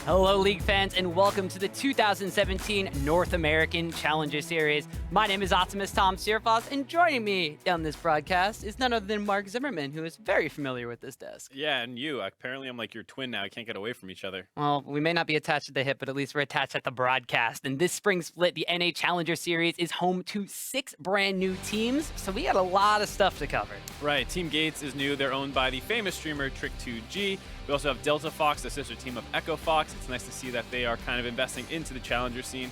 Hello, League fans, and welcome to the 2017 North American Challenger Series. My name is Optimus Tom Searfoss, and joining me on this broadcast is none other than Mark Zimmerman, who is very familiar with this desk. Yeah, and you. Apparently, I'm like your twin now. I can't get away from each other. Well, we may not be attached at the hip, but at least we're attached at the broadcast. And this spring split, the NA Challenger Series is home to 6 brand new teams, so we got a lot of stuff to cover. Right. Team Gates is new. They're owned by the famous streamer Trick2G. We also have Delta Fox, the sister team of Echo Fox. It's nice to see that they are kind of investing into the challenger scene.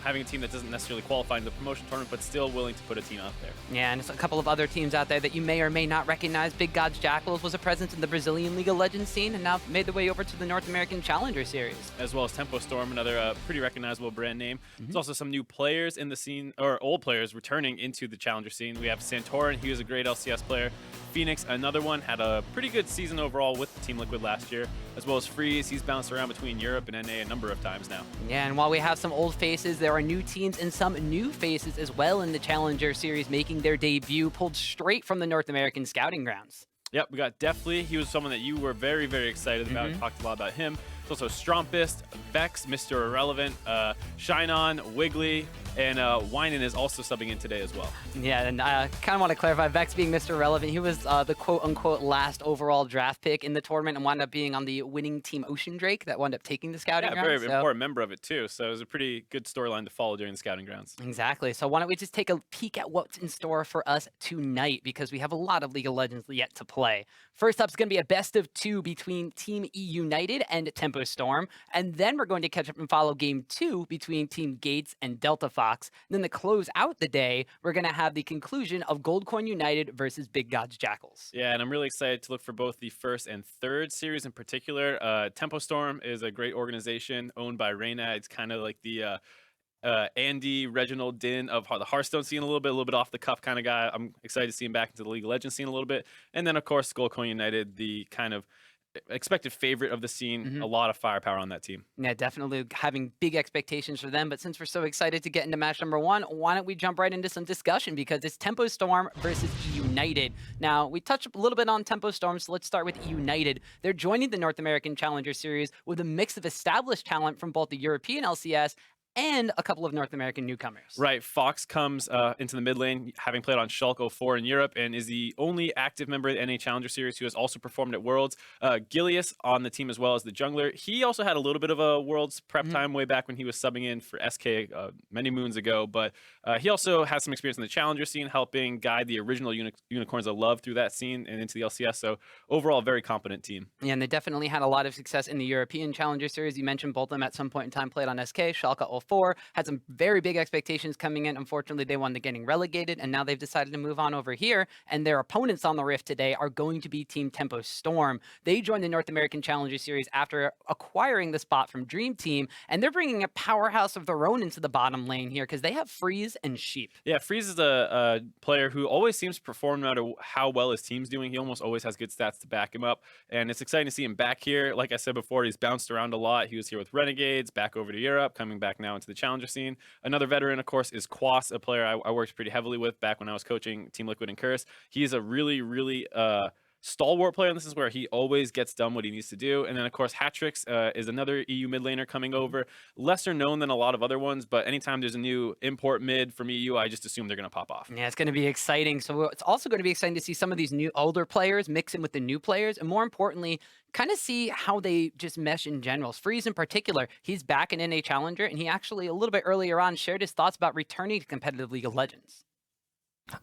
Having a team that doesn't necessarily qualify into the promotion tournament, but still willing to put a team out there. Yeah, and there's a couple of other teams out there that you may or may not recognize. Big Gods Jackals was a presence in the Brazilian League of Legends scene and now made their way over to the North American Challenger Series. As well as Tempo Storm, another pretty recognizable brand name. There's also some new players in the scene, or old players returning into the challenger scene. We have Santorin, he was a great LCS player. Phoenix, another one, had a pretty good season overall with Team Liquid last year, as well as Freeze. He's bounced around between Europe and NA a number of times now. Yeah, and while we have some old faces, there are new teams and some new faces as well in the Challenger Series making their debut, pulled straight from the North American scouting grounds. Yep, we got Deathly. He was someone that you were very, very excited about. Talked a lot about him. There's also Strompist, Vex, Mr. Irrelevant, Shinon, Wiggly, and Winan is also subbing in today as well. Yeah, and I kind of want to clarify, Vex being Mr. Irrelevant, he was the quote-unquote last overall draft pick in the tournament and wound up being on the winning team Ocean Drake that wound up taking the scouting grounds. Yeah, very important member of it too, so it was a pretty good storyline to follow during the scouting grounds. Exactly, so why don't we just take a peek at what's in store for us tonight, because we have a lot of League of Legends yet to play. First up is going to be a best of 2 between Team eUnited and Tempo Storm, and then we're going to catch up and follow Game 2 between Team Gates and Delta Fox. And then to close out the day, we're going to have the conclusion of Goldcoin United versus Big Gods Jackals. Yeah, and I'm really excited to look for both the first and third series in particular. Tempo Storm is a great organization owned by Reyna. It's kind of like the Andy Reginald Din of the Hearthstone scene a little bit off the cuff kind of guy. I'm excited to see him back into the League of Legends scene a little bit. And then, of course, Goldcoin United, the kind of expected favorite of the scene. A lot of firepower on that team. Yeah, definitely having big expectations for them. But since we're so excited to get into match number 1, why don't we jump right into some discussion, because it's Tempo Storm versus eUnited. Now, we touched a little bit on Tempo Storm, so let's start with eUnited. They're joining the North American Challenger Series with a mix of established talent from both the European LCS and a couple of North American newcomers. Right. Fox comes into the mid lane, having played on Schalke 04 in Europe, and is the only active member of the NA Challenger Series who has also performed at Worlds. Gilius on the team as well as the jungler. He also had a little bit of a Worlds prep time way back when he was subbing in for SK many moons ago, but he also has some experience in the Challenger scene, helping guide the original Unicorns of Love through that scene and into the LCS. So overall, very competent team. Yeah, and they definitely had a lot of success in the European Challenger Series. You mentioned both of them at some point in time played on SK, Schalke 04, had some very big expectations coming in. Unfortunately, they wound up getting relegated, and now they've decided to move on over here, and their opponents on the Rift today are going to be Team Tempo Storm. They joined the North American Challenger Series after acquiring the spot from Dream Team, and they're bringing a powerhouse of their own into the bottom lane here because they have Freeze and Sheep. Yeah, Freeze is a player who always seems to perform no matter how well his team's doing. He almost always has good stats to back him up, and it's exciting to see him back here. Like I said before, he's bounced around a lot. He was here with Renegades, back over to Europe, coming back now into the Challenger scene. Another veteran, of course, is Quas, a player I worked pretty heavily with back when I was coaching Team Liquid and Curse. He's a really, really stalwart player, and this is where he always gets done what he needs to do. And then, of course, Hatrix is another EU mid laner coming over. Lesser known than a lot of other ones, but anytime there's a new import mid from EU, I just assume they're going to pop off. Yeah, it's going to be exciting. So it's also going to be exciting to see some of these new older players mix in with the new players, and more importantly, kind of see how they just mesh in general. Freeze in particular, he's back in NA Challenger, and he actually a little bit earlier on shared his thoughts about returning to competitive League of Legends.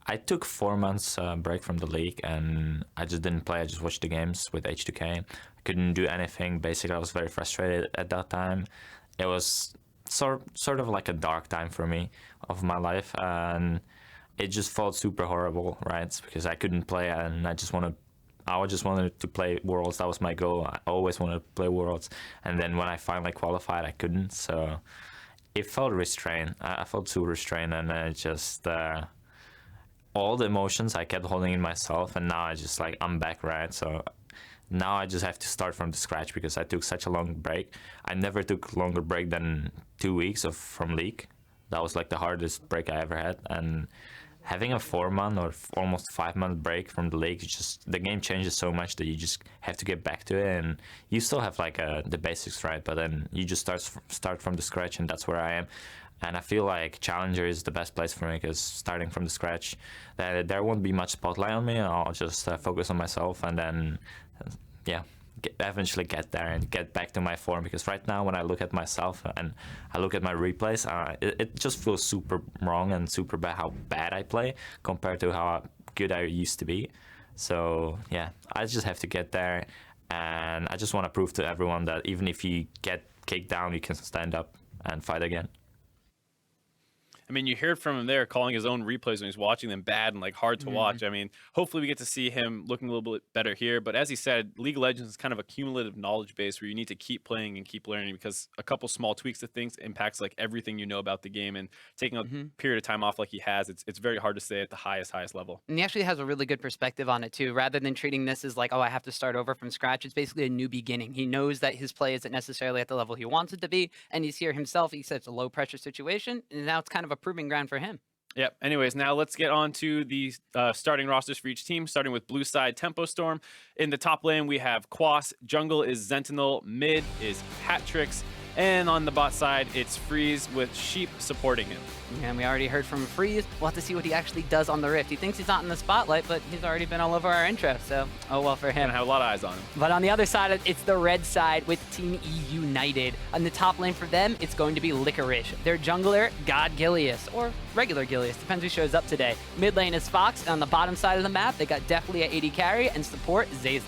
I took 4 months break from the league, and I just didn't play. I just watched the games with H2K. I couldn't do anything. Basically, I was very frustrated at that time. It was sort of like a dark time for me of my life, and it just felt super horrible, right? Because I couldn't play, and I just wanted to play Worlds. That was my goal. I always wanted to play Worlds, and then when I finally qualified, I couldn't. So it felt restrained. I felt too restrained, and it just all the emotions I kept holding in myself, and now I just I'm back, right? So now I just have to start from the scratch because I took such a long break. I never took a longer break than 2 weeks from league. That was like the hardest break I ever had, and having a 4-month or almost 5-month break from the league, it's just the game changes so much that you just have to get back to it, and you still have like the basics right, but then you just start from the scratch, and that's where I am. And I feel like Challenger is the best place for me because starting from the scratch, there won't be much spotlight on me. I'll just focus on myself, and then yeah, eventually get there and get back to my form. Because right now, when I look at myself and I look at my replays, it just feels super wrong and super bad how bad I play compared to how good I used to be. So yeah, I just have to get there, and I just want to prove to everyone that even if you get kicked down, you can stand up and fight again. I mean, you heard from him there calling his own replays when he's watching them bad and like hard to watch. I mean, hopefully we get to see him looking a little bit better here. But as he said, League of Legends is kind of a cumulative knowledge base where you need to keep playing and keep learning, because a couple small tweaks of things impacts like everything you know about the game. And taking a period of time off like he has, it's very hard to stay at the highest level. And he actually has a really good perspective on it too. Rather than treating this as like, oh, I have to start over from scratch, it's basically a new beginning. He knows that his play isn't necessarily at the level he wants it to be, and he's here himself. He said it's a low pressure situation, and now it's kind of a proving ground for him. Yep. Anyways, now let's get on to the starting rosters for each team, starting with blue side Tempo Storm. In the top lane, we have Quas. Jungle is Sentinel. Mid is Hatrix. And on the bot side, it's Freeze with Sheep supporting him. And we already heard from Freeze. We'll have to see what he actually does on the Rift. He thinks he's not in the spotlight, but he's already been all over our intro, so oh well for him. Gonna have a lot of eyes on him. But on the other side, it's the red side with Team eUnited. On the top lane for them, it's going to be Licorice. Their jungler, God Gilius, or regular Gilius, depends who shows up today. Mid lane is Fox, and on the bottom side of the map, they got definitely a AD carry and support Zazel.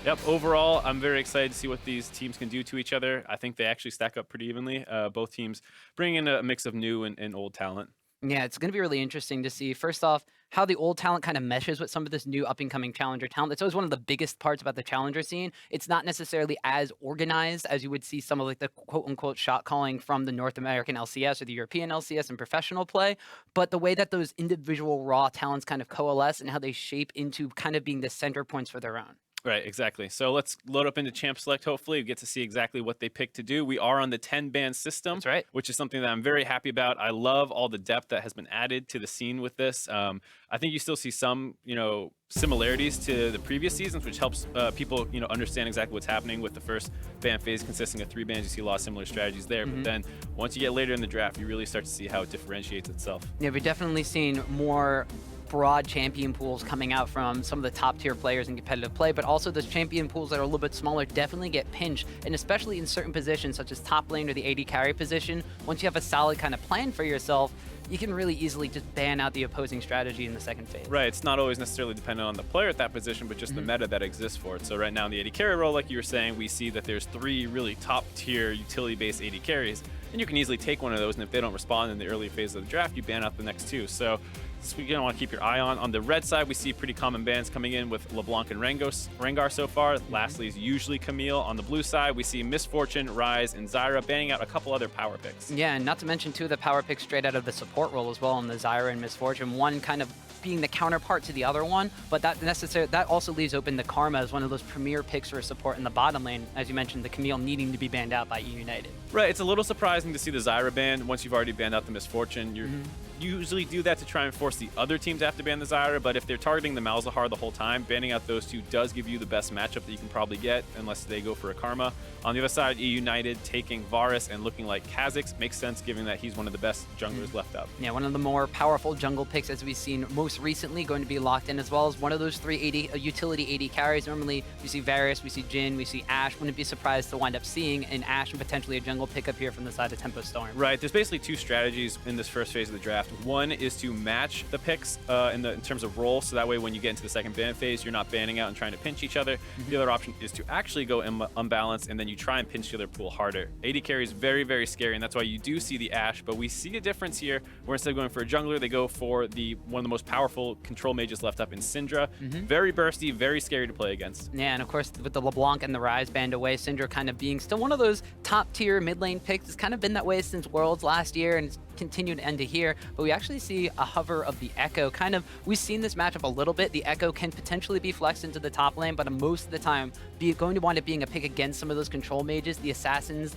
Yep, overall, I'm very excited to see what these teams can do to each other. I think they actually stack up pretty evenly. Both teams bring in a mix of new and old talent. Yeah, it's going to be really interesting to see, first off, how the old talent kind of meshes with some of this new up-and-coming Challenger talent. That's always one of the biggest parts about the Challenger scene. It's not necessarily as organized as you would see some of like the quote-unquote shot calling from the North American LCS or the European LCS in professional play, but the way that those individual raw talents kind of coalesce and how they shape into kind of being the center points for their own. Right, exactly. So let's load up into Champ Select. Hopefully, we get to see exactly what they pick to do. We are on the 10-ban system, That's right, which is something that I'm very happy about. I love all the depth that has been added to the scene with this. I think you still see some, similarities to the previous seasons, which helps people, understand exactly what's happening with the first ban phase consisting of 3 bans. You see a lot of similar strategies there, but then once you get later in the draft, you really start to see how it differentiates itself. Yeah, we've definitely seen more broad champion pools coming out from some of the top tier players in competitive play, but also those champion pools that are a little bit smaller definitely get pinched, and especially in certain positions such as top lane or the AD carry position, once you have a solid kind of plan for yourself, you can really easily just ban out the opposing strategy in the second phase. Right, it's not always necessarily dependent on the player at that position, but just the meta that exists for it. So right now in the AD carry role, like you were saying, we see that there's 3 really top tier utility-based AD carries, and you can easily take one of those, and if they don't respond in the early phase of the draft, you ban out the next 2. So you're going to want to keep your eye on. On the red side, we see pretty common bans coming in with LeBlanc and Rengar so far. Lastly is usually Camille. On the blue side, we see Misfortune, Rise, and Zyra banning out a couple other power picks. Yeah, and not to mention 2 of the power picks straight out of the support role as well in the Zyra and Misfortune. One kind of being the counterpart to the other one, but that also leaves open the Karma as one of those premier picks for support in the bottom lane. As you mentioned, the Camille needing to be banned out by eUnited. Right, it's a little surprising to see the Zyra ban once you've already banned out the Misfortune. You usually do that to try and force the other team to have to ban the Zyra, but if they're targeting the Malzahar the whole time, banning out those 2 does give you the best matchup that you can probably get, unless they go for a Karma. On the other side, eUnited taking Varus and looking like Kha'Zix makes sense given that he's one of the best junglers left up. Yeah, one of the more powerful jungle picks as we've seen most recently, going to be locked in as well as one of those 3 utility AD carries. Normally, we see Varus, we see Jhin, we see Ashe. Wouldn't be surprised to wind up seeing an Ashe and potentially a jungle pickup here from the side of Tempo Storm. Right, there's basically 2 strategies in this first phase of the draft. One is to match the picks in terms of role, so that way when you get into the second ban phase, you're not banning out and trying to pinch each other. The other option is to actually go unbalanced, and then you try and pinch the other pool harder. AD carry is very, very scary, and that's why you do see the Ashe, but we see a difference here where instead of going for a jungler, they go for one of the most powerful control mages left up in Syndra. Very bursty, very scary to play against. Yeah, and of course, with the LeBlanc and the Rise banned away, Syndra kind of being still one of those top tier mid lane picks. It's kind of been that way since Worlds last year, and it's continue to end it here, but we actually see a hover of the Echo. Kind of, we've seen this matchup a little bit. The Echo can potentially be flexed into the top lane, but most of the time, going to wind up being a pick against some of those control mages. The Assassins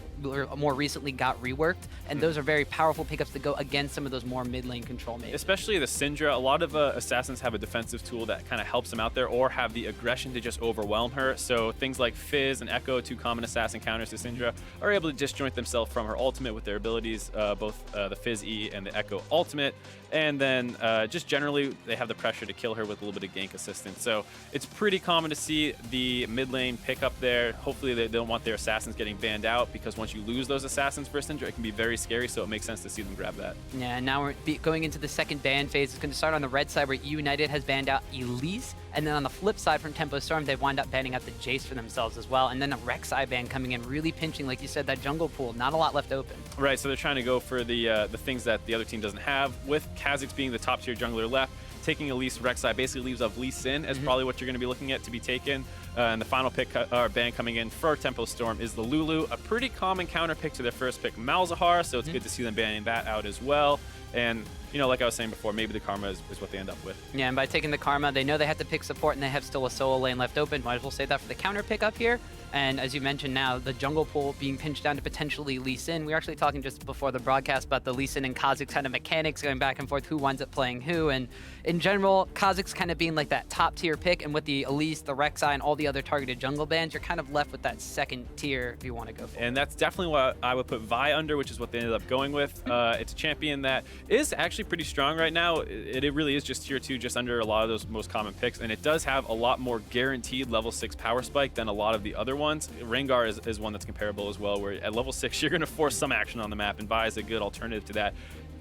more recently got reworked, and those are very powerful pickups to go against some of those more mid lane control mages. Especially the Syndra. A lot of Assassins have a defensive tool that kind of helps them out there, or have the aggression to just overwhelm her. So things like Fizz and Echo, 2 common assassin counters to Syndra, are able to disjoint themselves from her ultimate with their abilities, both the Fizz E and the Echo ultimate. And then just generally, they have the pressure to kill her with a little bit of gank assistance. So it's pretty common to see the mid lane pick up there. Hopefully they don't want their assassins getting banned out, because once you lose those assassins for Syndra, it can be very scary. So it makes sense to see them grab that. Yeah, and now we're going into the second ban phase. It's going to start on the red side, where eUnited has banned out Elise. And then on the flip side from Tempo Storm, they wind up banning out the Jace for themselves as well. And then a Rek'Sai ban coming in, really pinching, like you said, that jungle pool. Not a lot left open. Right, so they're trying to go for the things that the other team doesn't have. With Kha'Zix being the top tier jungler left, taking Elise Rek'Sai basically leaves off Lee Sin as probably what you're going to be looking at to be taken. And the final pick or ban coming in for Tempo Storm is the Lulu, a pretty common counter pick to their first pick, Malzahar. So it's good to see them banning that out as well. And, you know, like I was saying before, maybe the Karma is what they end up with. Yeah, and by taking the Karma, they know they have to pick support, and they have still a solo lane left open. Might as well save that for the counter pick up here. And as you mentioned now, the jungle pool being pinched down to potentially Lee Sin. We were actually talking just before the broadcast about the Lee Sin and Kha'Zix kind of mechanics going back and forth, who winds up playing who. And in general, Kha'Zix kind of being like that top tier pick, and with the Elise, the Rek'Sai, and all the other targeted jungle bans, you're kind of left with that second tier if you want to go for it. And that's definitely what I would put Vi under, which is what they ended up going with. It's a champion that is actually pretty strong right now. It really is just tier 2, just under a lot of those most common picks. And it does have a lot more guaranteed level 6 power spike than a lot of the other ones. Rengar is one that's comparable as well, where at level 6, you're going to force some action on the map, and Vi is a good alternative to that.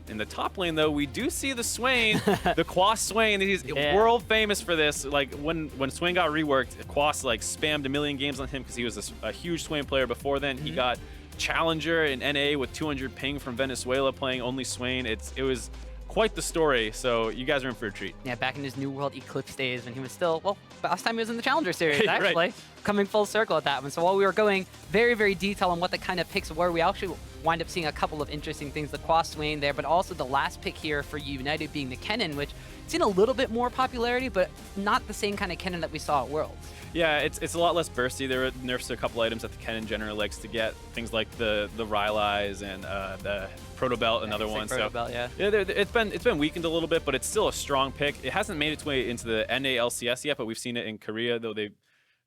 In the top lane, though, we do see the Swain, the Quas Swain. He's world famous for this. Like, when Swain got reworked, Quas, like, spammed a million games on him because he was a huge Swain player before then. He got Challenger in NA with 200 ping from Venezuela playing only Swain. It was quite the story, so you guys are in for a treat. Yeah, back in his New World Eclipse days when he was still, well, last time he was in the Challenger Series, actually. Right. Coming full circle at that one. So while we were going very, very detailed on what the kind of picks were, we actually wind up seeing a couple of interesting things. The Quas Swain there, but also the last pick here for eUnited being the Kennen, which seen a little bit more popularity, but not the same kind of Kennen that we saw at Worlds. Yeah, it's a lot less bursty. There were nerfs to a couple items that the Kennen generally likes to get, things like the Rylai's and the Proto Belt, another one. Proto Belt, yeah. It's been weakened a little bit, but it's still a strong pick. It hasn't made its way into the NA LCS yet, but we've seen it in Korea, though they.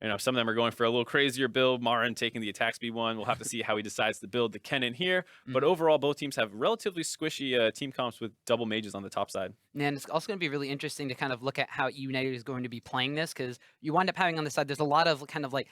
You know, some of them are going for a little crazier build. Marin taking the attack speed one. We'll have to see how he decides to build the Kennen here. But overall, both teams have relatively squishy team comps with double mages on the top side. And it's also going to be really interesting to kind of look at how eUnited is going to be playing this, because you wind up having on the side, there's a lot of kind of like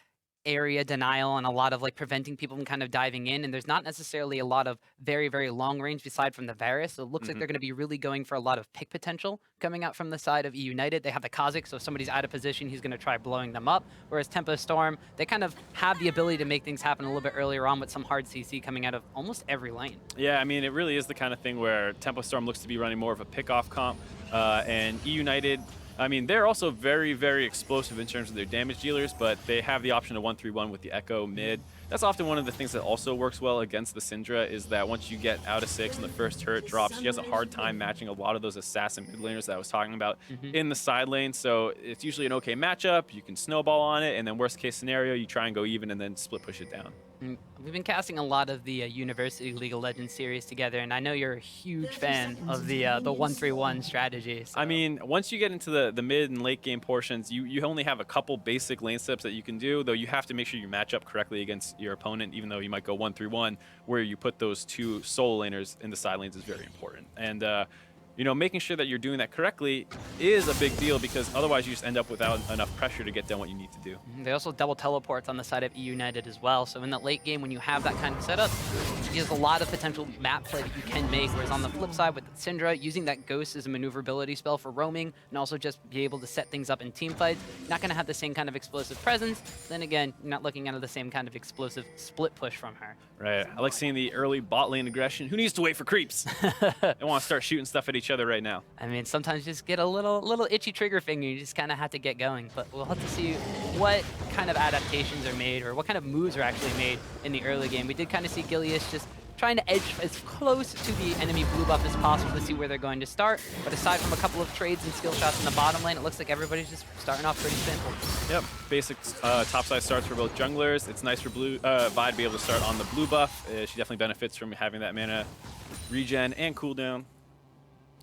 area denial and a lot of like preventing people from kind of diving in, and there's not necessarily a lot of very, very long range aside from the Varus. So it looks like they're going to be really going for a lot of pick potential coming out from the side of eUnited. They have the Kha'Zix, so if somebody's out of position, he's going to try blowing them up. Whereas Tempo Storm, they kind of have the ability to make things happen a little bit earlier on with some hard CC coming out of almost every lane. Yeah, I mean, it really is the kind of thing where Tempo Storm looks to be running more of a pick-off comp, and eUnited, I mean, they're also very, very explosive in terms of their damage dealers, but they have the option of 1-3-1 with the Echo mid. That's often one of the things that also works well against the Syndra, is that once you get out of 6 and the first turret drops, she has a hard time matching a lot of those assassin mid laners that I was talking about in the side lane. So it's usually an okay matchup. You can snowball on it, and then worst case scenario, you try and go even and then split push it down. We've been casting a lot of the University League of Legends series together, and I know you're a huge fan of the 1-3-1 strategy. So. I mean, once you get into the mid and late game portions, you only have a couple basic lane steps that you can do, though you have to make sure you match up correctly against your opponent, even though you might go 1-3-1, where you put those 2 solo laners in the side lanes is very important. And you know, making sure that you're doing that correctly is a big deal, because otherwise you just end up without enough pressure to get done what you need to do. They also double teleports on the side of eUnited as well. So in the late game, when you have that kind of setup, there's a lot of potential map play that you can make. Whereas on the flip side with Syndra, using that Ghost as a maneuverability spell for roaming, and also just be able to set things up in team fights, you're not going to have the same kind of explosive presence. Then again, you're not looking at the same kind of explosive split push from her. Right. I like seeing the early bot lane aggression. Who needs to wait for creeps? They want to start shooting stuff at each other right now. I mean, sometimes you just get a little itchy trigger finger. You just kind of have to get going. But we'll have to see what kind of adaptations are made, or what kind of moves are actually made in the early game. We did kind of see Gilius just trying to edge as close to the enemy blue buff as possible to see where they're going to start. But aside from a couple of trades and skill shots in the bottom lane, it looks like everybody's just starting off pretty simple. Yep, basic topside starts for both junglers. It's nice for Vi to be able to start on the blue buff. She definitely benefits from having that mana regen and cooldown.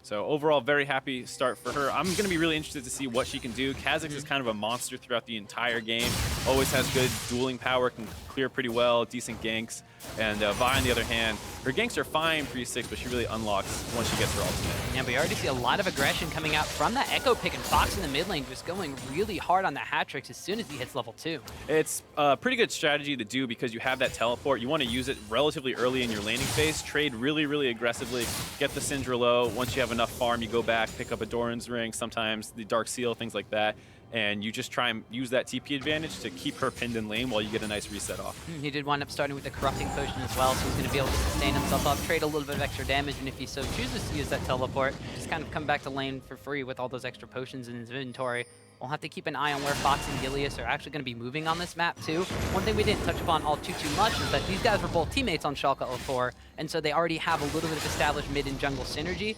So overall, very happy start for her. I'm going to be really interested to see what she can do. Kha'Zix is kind of a monster throughout the entire game. Always has good dueling power, can clear pretty well, decent ganks. And Vi, on the other hand, her ganks are fine pre-6, but she really unlocks once she gets her ultimate. Yeah, we already see a lot of aggression coming out from that Echo pick, and Fox in the mid lane just going really hard on the hat tricks as soon as he hits level 2. It's a pretty good strategy to do because you have that teleport. You want to use it relatively early in your laning phase, trade really, really aggressively, get the Syndra low. Once you have enough farm, you go back, pick up a Doran's Ring, sometimes the Dark Seal, things like that. And you just try and use that TP advantage to keep her pinned in lane while you get a nice reset off. He did wind up starting with the Corrupting Potion as well, so he's going to be able to sustain himself up, trade a little bit of extra damage, and if he so chooses to use that teleport, just kind of come back to lane for free with all those extra potions in his inventory. We'll have to keep an eye on where Fox and Gilius are actually going to be moving on this map too. One thing we didn't touch upon all too much is that these guys were both teammates on Schalke 04, and so they already have a little bit of established mid and jungle synergy.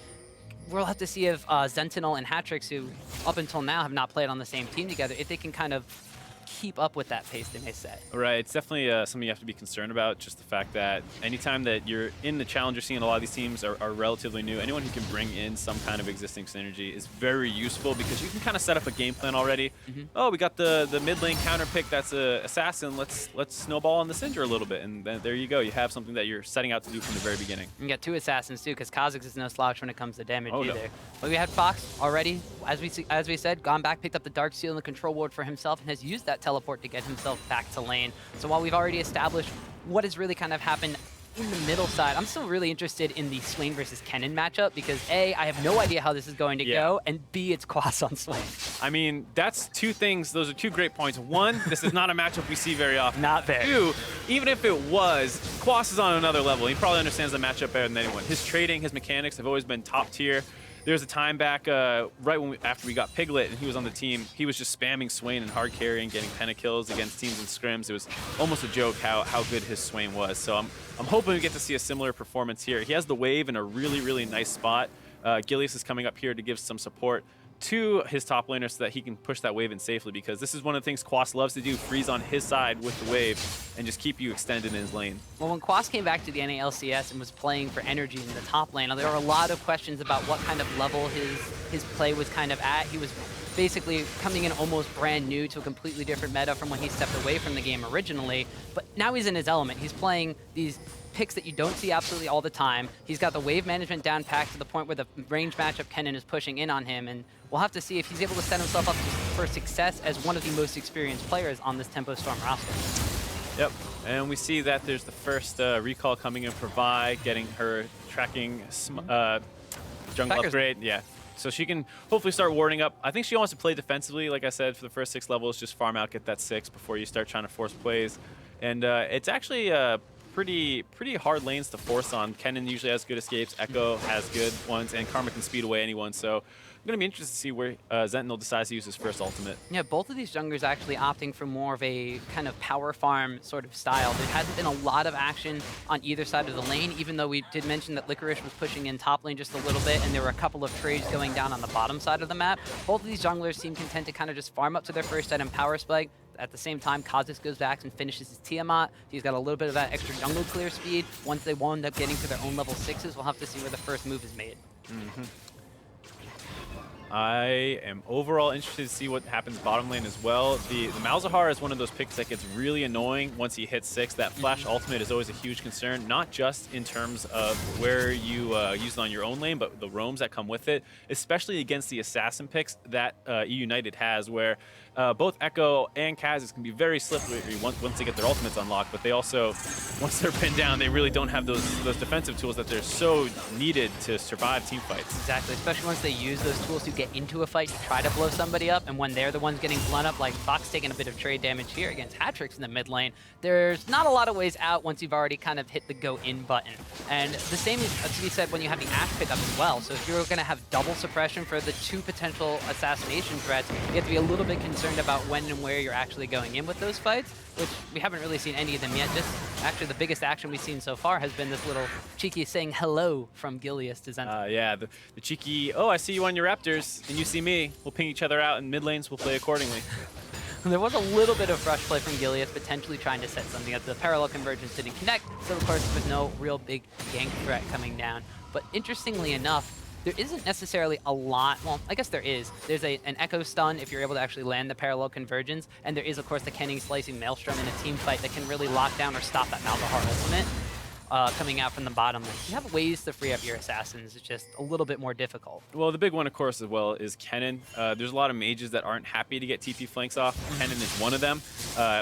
We'll have to see if Sentinel and Hatrix, who up until now have not played on the same team together, if they can kind of keep up with that pace, they may say. Right, it's definitely something you have to be concerned about, just the fact that anytime that you're in the challenger scene, a lot of these teams are relatively new. Anyone who can bring in some kind of existing synergy is very useful because you can kind of set up a game plan already. Oh, we got the mid lane counter pick that's a assassin, let's snowball on the Syndra a little bit, and then there you go. You have something that you're setting out to do from the very beginning. You got 2 assassins too, because Kha'Zix is no slouch when it comes to damage either. No. But we had Fox already, as we said, gone back, picked up the Dark Seal and the control ward for himself, and has used that teleport to get himself back to lane. So while we've already established what has really kind of happened in the middle side, I'm still really interested in the Swain versus Kennen matchup because A, I have no idea how this is going to go, and B, it's Quas on Swain. I mean, that's 2 things. Those are 2 great points. 1, this is not a matchup we see very often. Not very. 2, even if it was, Quas is on another level. He probably understands the matchup better than anyone. His trading, his mechanics have always been top tier. There was a time back right after we got Piglet and he was on the team, he was just spamming Swain and hard carrying, getting pentakills against teams in scrims. It was almost a joke how good his Swain was. So I'm hoping we get to see a similar performance here. He has the wave in a really, really nice spot. Gilius is coming up here to give some support to his top laner so that he can push that wave in safely, because this is one of the things Quas loves to do, freeze on his side with the wave and just keep you extended in his lane. Well, when Quas came back to the NALCS and was playing for energy in the top lane, there were a lot of questions about what kind of level his play was kind of at. He was basically coming in almost brand new to a completely different meta from when he stepped away from the game originally, but now he's in his element. He's playing these picks that you don't see absolutely all the time. He's got the wave management down packed to the point where the range matchup Kennen is pushing in on him, and we'll have to see if he's able to set himself up for success as one of the most experienced players on this Tempo Storm roster. Yep, and we see that there's the first recall coming in for Vi, getting her tracking jungle upgrade. Yeah. So she can hopefully start warding up. I think she wants to play defensively, like I said, for the first 6 levels, just farm out, get that 6 before you start trying to force plays. And it's actually pretty hard lanes to force on. Kennen usually has good escapes, Echo has good ones, and Karma can speed away anyone. So I'm going to be interested to see where Sentinel decides to use his first ultimate. Yeah, both of these junglers actually opting for more of a kind of power farm sort of style. There hasn't been a lot of action on either side of the lane, even though we did mention that Licorice was pushing in top lane just a little bit, and there were a couple of trades going down on the bottom side of the map. Both of these junglers seem content to kind of just farm up to their first item power spike. At the same time, Kha'Zix goes back and finishes his Tiamat. He's got a little bit of that extra jungle clear speed. Once they wind up getting to their own level 6s, we'll have to see where the first move is made. I am overall interested to see what happens bottom lane as well. The Malzahar is one of those picks that gets really annoying once he hits 6. That flash ultimate is always a huge concern, not just in terms of where you use it on your own lane, but the roams that come with it, especially against the assassin picks that eUnited has, where both Echo and Kha'Zix can be very slippery once they get their ultimates unlocked, but they also, once they're pinned down, they really don't have those defensive tools that they're so needed to survive team fights. Exactly, especially once they use those tools to get into a fight to try to blow somebody up, and when they're the ones getting blown up, like Fox taking a bit of trade damage here against Hatrix in the mid lane, there's not a lot of ways out once you've already kind of hit the go in button. And the same is to be said when you have the Ashe pickup as well. So if you're going to have double suppression for the 2 potential assassination threats, you have to be a little bit concerned concerned about when and where you're actually going in with those fights, which we haven't really seen any of them yet. Just actually the biggest action we've seen so far has been this little cheeky saying hello from Gilius to Zenton. Yeah, the cheeky, oh, I see you on your Raptors, and you see me. We'll ping each other out, and mid lanes will play accordingly. There was a little bit of rush play from Gilius, potentially trying to set something up. The parallel convergence didn't connect, so of course with no real big gank threat coming down. But interestingly enough, there isn't necessarily a lot, well, I guess there is. There's an Echo Stun if you're able to actually land the parallel convergence, and there is, of course, the Kenning Slicing Maelstrom in a team fight that can really lock down or stop that Malzahar ultimate coming out from the bottom lane. You have ways to free up your assassins, it's just a little bit more difficult. Well, the big one, of course, as well, is Kennen. There's a lot of mages that aren't happy to get TP flanks off. Kennen is one of them.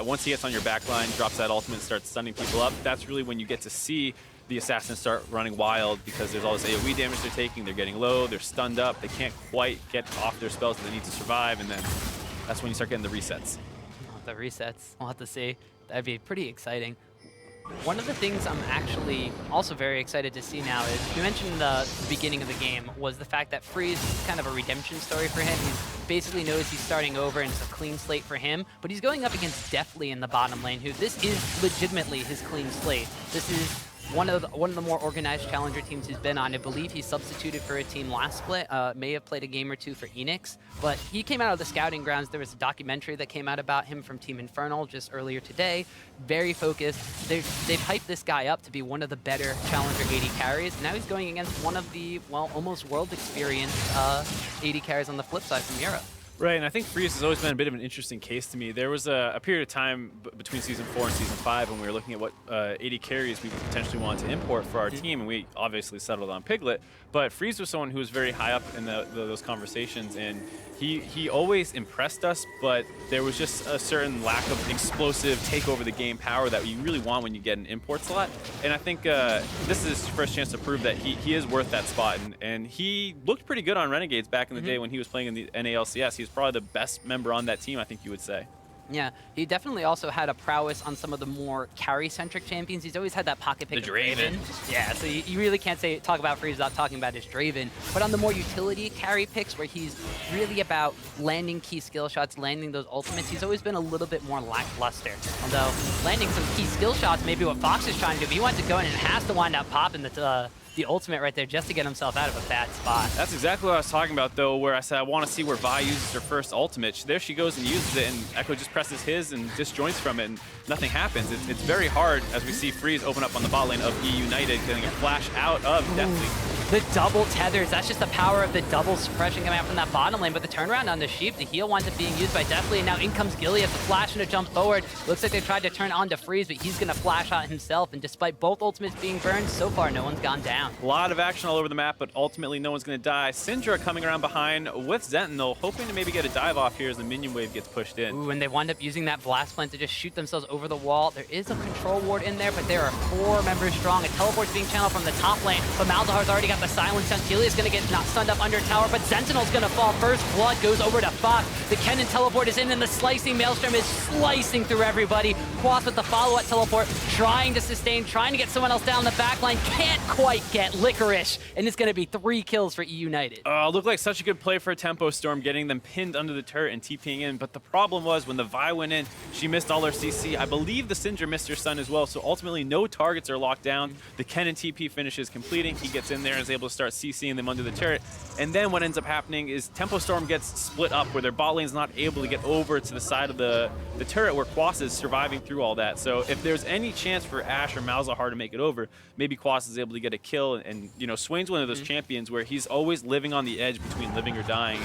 Once he gets on your backline, drops that ultimate, starts stunning people up, that's really when you get to see the assassins start running wild because there's all this AoE damage they're taking, they're getting low, they're stunned up, they can't quite get off their spells that they need to survive, and then that's when you start getting the resets. The resets, we'll have to see. That'd be pretty exciting. One of the things I'm actually also very excited to see now is, you mentioned the beginning of the game, was the fact that Freeze is kind of a redemption story for him. He basically knows he's starting over and it's a clean slate for him, but he's going up against Deathly in the bottom lane, who this is legitimately his clean slate. This is one of the more organized challenger teams he's been on. I believe he substituted for a team last split, may have played a game or two for Enix, but he came out of the scouting grounds. There was a documentary that came out about him from Team Infernal just earlier today. Very focused. They've hyped this guy up to be one of the better challenger AD carries. Now he's going against one of the, well, almost world experienced AD carries on the flip side from Europe. Right, and I think Freeze has always been a bit of an interesting case to me. There was a period of time between Season 4 and Season 5 when we were looking at what AD carries we potentially wanted to import for our team, and we obviously settled on Piglet. But Freeze was someone who was very high up in those conversations, and he always impressed us, but there was just a certain lack of explosive take over the game power that you really want when you get an import slot. And I think this is his first chance to prove that he is worth that spot, and he looked pretty good on Renegades back in the day when he was playing in the NALCS. He was probably the best member on that team, I think you would say. Yeah, he definitely also had a prowess on some of the more carry-centric champions. He's always had that pocket pick The of Draven. Yeah, so you really can't talk about Freeze without talking about his Draven. But on the more utility carry picks, where he's really about landing key skill shots, landing those ultimates, he's always been a little bit more lackluster. Although landing some key skill shots, maybe what Fox is trying to do, but he wants to go in and has to wind up popping the ultimate right there just to get himself out of a bad spot. That's exactly what I was talking about, though, where I said I want to see where Vi uses her first ultimate. There she goes and uses it, and Echo just presses his and disjoints from it, and nothing happens. It's very hard as we see Freeze open up on the bot lane of eUnited, getting a flash out of Deathly. The double tethers, that's just the power of the double suppression coming out from that bottom lane, but the turnaround on the Sheep, the heal winds up being used by Deathly, and now in comes Gilius, the flash and a jump forward. Looks like they tried to turn on to Freeze, but he's gonna flash out himself, and despite both ultimates being burned, so far no one's gone down. A lot of action all over the map, but ultimately no one's going to die. Syndra coming around behind with Sentinel, hoping to maybe get a dive off here as the minion wave gets pushed in. Ooh, and they wind up using that blast plant to just shoot themselves over the wall. There is a control ward in there, but there are 4 members strong. A teleport's being channeled from the top lane, but Malzahar's already got the silence down. Gilius gonna get not stunned up under tower, but Sentinel's gonna fall first. Blood goes over to Fox. The Kennen teleport is in, and the slicing Maelstrom is slicing through everybody. Quas with the follow-up teleport, trying to sustain, trying to get someone else down the back line. Can't quite get Licorice, and it's gonna be 3 kills for eUnited. Looked like such a good play for a Tempo Storm, getting them pinned under the turret and TPing in, but the problem was when the Vi went in, she missed all her CC. I believe the Syndra missed her stun as well, so ultimately no targets are locked down. The Kennen TP finishes completing. He gets in there and is able to start CCing them under the turret. And then what ends up happening is Tempo Storm gets split up, where their bot lane's not able to get over to the side of the turret where Quas is surviving through all that. So if there's any chance for Ashe or Malzahar to make it over, maybe Quas is able to get a kill. And you know, Swain's one of those champions where he's always living on the edge between living or dying.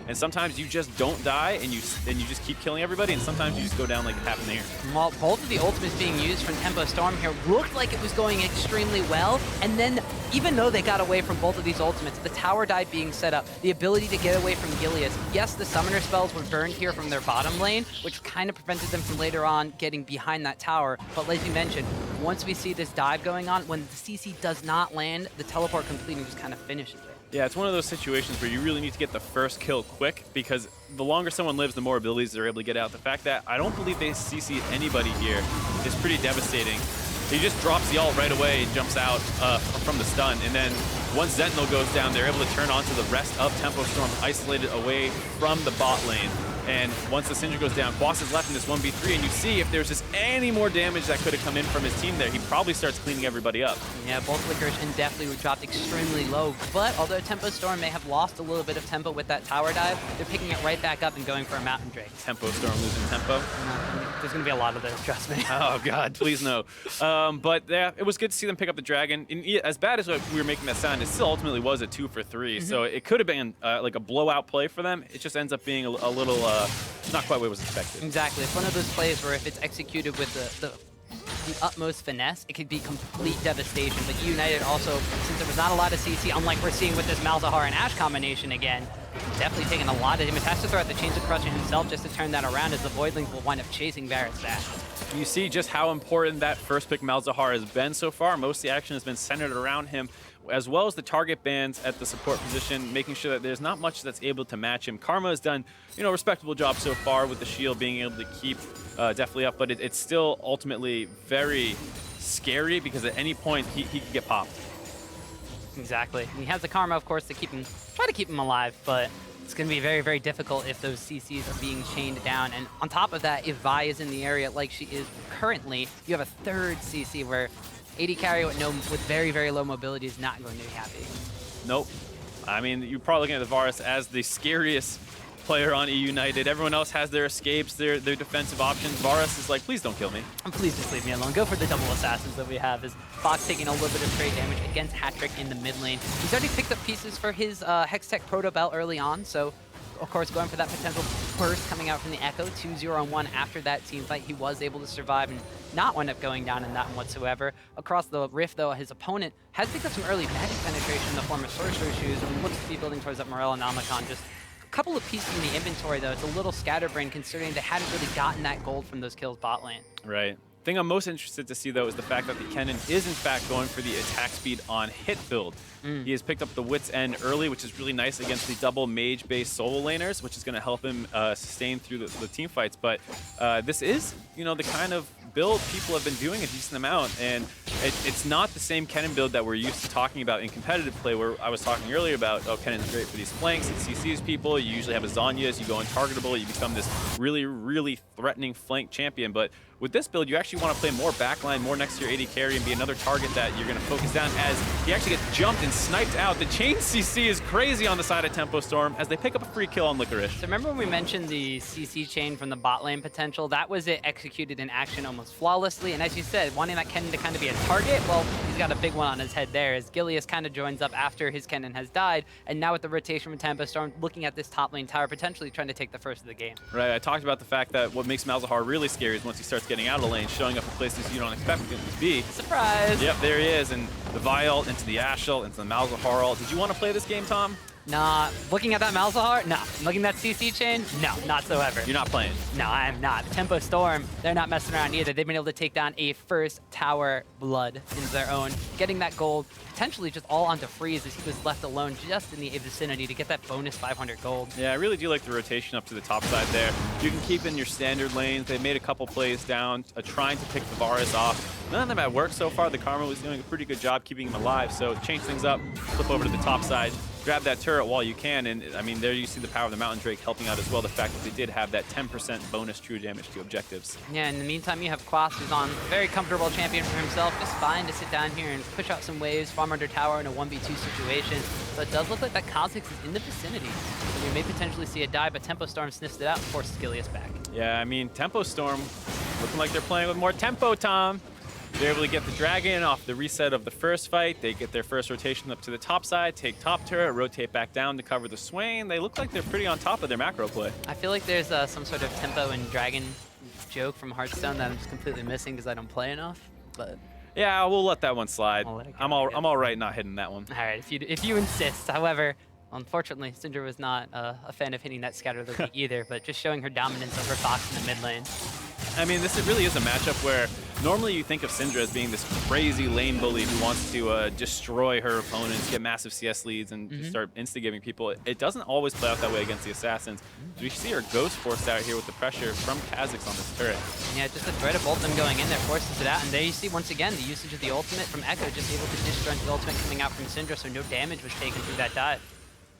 And sometimes you just don't die and you just keep killing everybody, and sometimes you just go down like it happened here. Well, both of the ultimates being used from Tempo Storm here looked like it was going extremely well, and then even though they got away from both of these ultimates, the tower dive being set up, the ability to get away from Gilius. Yes, the summoner spells were burned here from their bottom lane, which kind of prevented them from later on getting behind that tower, but like you mentioned, once we see this dive going on, when the CC does not land, the teleport completing just kind of finishes it. Yeah, it's one of those situations where you really need to get the first kill quick, because the longer someone lives, the more abilities they're able to get out. The fact that I don't believe they CC'd anybody here is pretty devastating. He just drops the ult right away and jumps out from the stun, and then once Sentinel goes down, they're able to turn on to the rest of Tempo Storm, isolated away from the bot lane. And once the Syndra goes down, Quas is left in this 1v3, and you see if there's just any more damage that could have come in from his team there, he probably starts cleaning everybody up. Yeah, both Licorice and Deathly were dropped extremely low, but although Tempo Storm may have lost a little bit of tempo with that tower dive, they're picking it right back up and going for a Mountain Drake. Tempo Storm losing tempo. There's going to be a lot of those, trust me. Oh, God, please no. But yeah, it was good to see them pick up the dragon. And as bad as we were making that sound, it still ultimately was a 2 for 3. So it could have been like a blowout play for them. It just ends up being a little not quite what was expected. Exactly. It's one of those plays where if it's executed with the utmost finesse, it could be complete devastation. But eUnited also, since there was not a lot of CC, unlike we're seeing with this Malzahar and Ashe combination again, definitely taking a lot of damage. Has to throw out the Chains of Crushing himself just to turn that around, as the Voidlings will wind up chasing Barrett's back. You see just how important that first pick Malzahar has been so far. Most of the action has been centered around him, as well as the target bands at the support position, making sure that there's not much that's able to match him. Karma has done, a respectable job so far with the shield being able to keep Deathly up, but it's still ultimately very scary because at any point he could get popped. Exactly. And he has the Karma, of course, to try to keep him alive, but it's going to be very, very difficult if those CCs are being chained down. And on top of that, if Vi is in the area like she is currently, you have a third CC where AD carry with very, very low mobility is not going to be happy. Nope. I mean, you're probably looking at the Varus as the scariest player on eUnited. Everyone else has their escapes, their defensive options. Varus is like, please don't kill me. And please just leave me alone. Go for the double assassins that we have. As Fox taking a little bit of trade damage against Hattrick in the mid lane. He's already picked up pieces for his Hextech Proto Belt early on, so of course going for that potential burst coming out from the Echo. 2-0-1 after that team fight. He was able to survive and not wind up going down in that one whatsoever. Across the Rift, though, his opponent has picked up some early magic penetration in the form of Sorcerer Shoes and looks to be building towards that Morel and Omicron. Just a couple of pieces in the inventory, though. It's a little scatterbrained considering they hadn't really gotten that gold from those kills bot lane. Right. The thing I'm most interested to see, though, is the fact that the Kennen is, in fact, going for the attack speed on hit build. He has picked up the Wit's End early, which is really nice against the double mage-based solo laners, which is going to help him sustain through the team fights. But this is, the kind of build people have been doing a decent amount, and it's not the same Kennen build that we're used to talking about in competitive play, where I was talking earlier about, Kennen's great for these flanks, it CCs people, you usually have a Zhonya's, you go untargetable, you become this really, really threatening flank champion. But with this build, you actually want to play more backline, more next to your AD carry, and be another target that you're going to focus down, as he actually gets jumped and sniped out. The chain CC is crazy on the side of Tempo Storm as they pick up a free kill on Licorice. So remember when we mentioned the CC chain from the bot lane potential? That was it executed in action almost flawlessly. And as you said, wanting that Kennen to kind of be a target, well, he's got a big one on his head there, as Gilius kind of joins up after his Kennen has died. And now with the rotation from Tempo Storm, looking at this top lane tower, potentially trying to take the first of the game. Right, I talked about the fact that what makes Malzahar really scary is once he starts getting out of lane, showing up in places you don't expect him to be. Surprise! Yep, there he is, and the Vi ult into the Ashe ult, into the Malzahar ult. Did you want to play this game, Tom? Nah, looking at that Malzahar, no. Looking at that CC chain, no, not so ever. You're not playing? No, I am not. Tempo Storm, they're not messing around either. They've been able to take down a first tower blood into their own, getting that gold potentially just all onto Freeze, as he was left alone just in the vicinity to get that bonus 500 gold. Yeah, I really do like the rotation up to the top side there. You can keep in your standard lanes. They made a couple plays down, trying to pick the Varus off. None of them had worked so far. The Karma was doing a pretty good job keeping him alive, so change things up, flip over to the top side, grab that turret while you can, and I mean, there you see the power of the Mountain Drake helping out as well, the fact that they did have that 10% bonus true damage to objectives. Yeah, in the meantime, you have Quas, who's on a very comfortable champion for himself, just fine to sit down here and push out some waves, farm under tower in a 1v2 situation. So it does look like that Kha'Zix is in the vicinity. So we may potentially see it die, but Tempo Storm sniffs it out and forces Gilius back. Yeah, I mean, Tempo Storm looking like they're playing with more tempo, Tom. They're able to get the dragon off the reset of the first fight. They get their first rotation up to the top side, take top turret, rotate back down to cover the Swain. They look like they're pretty on top of their macro play. I feel like there's some sort of tempo and dragon joke from Hearthstone that I'm just completely missing because I don't play enough. But yeah, we'll let that one slide. I'm all right not hitting that one. All right, if you insist. However, unfortunately, Syndra was not a fan of hitting that scatter Loki either, but just showing her dominance over Fox in the mid lane. I mean, this really is a matchup where normally you think of Syndra as being this crazy lane bully who wants to destroy her opponents, get massive CS leads, and just start instigating people. It doesn't always play out that way against the Assassins. We see her Ghost forced out here with the pressure from Kha'Zix on this turret. Yeah, just the threat of both of them going in there forces it out. And there you see, once again, the usage of the ultimate from Echo, just able to disjoint the ultimate coming out from Syndra, so no damage was taken through that dive.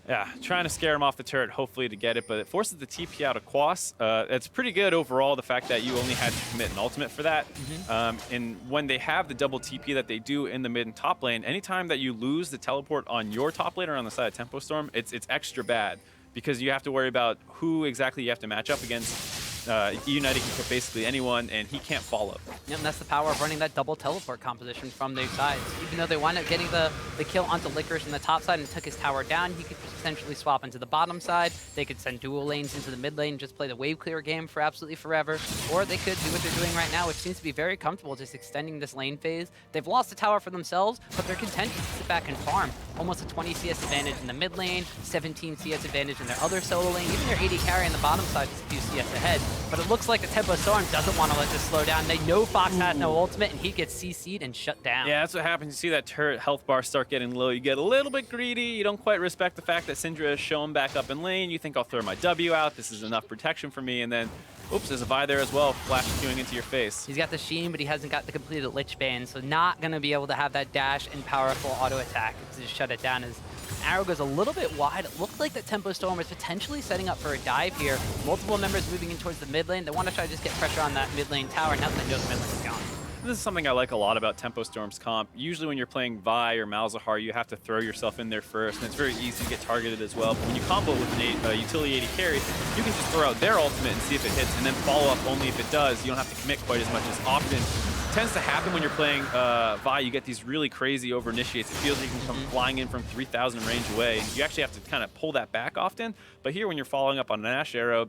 Yeah, trying to scare him off the turret, hopefully to get it, but it forces the TP out of Quas. It's pretty good overall, the fact that you only had to commit an ultimate for that. And when they have the double TP that they do in the mid and top lane, anytime that you lose the teleport on your top lane or on the side of Tempo Storm, it's extra bad because you have to worry about who exactly you have to match up against. eUnited can put basically anyone, and he can't follow. Yep, and that's the power of running that double teleport composition from their sides. Even though they wound up getting the kill onto Licorice in the top side and took his tower down, he could potentially swap into the bottom side. They could send dual lanes into the mid lane, just play the wave clear game for absolutely forever. Or they could do what they're doing right now, which seems to be very comfortable, just extending this lane phase. They've lost the tower for themselves, but they're content to sit back and farm. Almost a 20 CS advantage in the mid lane, 17 CS advantage in their other solo lane. Even their AD carry on the bottom side is a few CS ahead. But it looks like the Tempo Storm doesn't want to let this slow down. They know Fox had no ultimate, and he gets CC'd and shut down. Yeah, that's what happens. You see that turret health bar start getting low. You get a little bit greedy. You don't quite respect the fact that Syndra has shown back up in lane. You think, I'll throw my W out. This is enough protection for me. And then, oops, there's a Vi there as well. Flash queuing into your face. He's got the Sheen, but he hasn't got the completed Lich Bane, so not going to be able to have that dash and powerful auto attack to just shut it down. As arrow goes a little bit wide. It looked like that Tempo Storm is potentially setting up for a dive here. Multiple members moving in towards the mid lane. They want to try to just get pressure on that mid lane tower. Now that they know the mid lane is gone. This is something I like a lot about Tempo Storm's comp. Usually when you're playing Vi or Malzahar, you have to throw yourself in there first, and it's very easy to get targeted as well. But when you combo with an utility AD carry, you can just throw out their ultimate and see if it hits, and then follow up only if it does. You don't have to commit quite as much as often. It tends to happen when you're playing Vi. You get these really crazy over-initiates. It feels like you can come flying in from 3,000 range away. You actually have to kind of pull that back often. But here when you're following up on an Ash Arrow,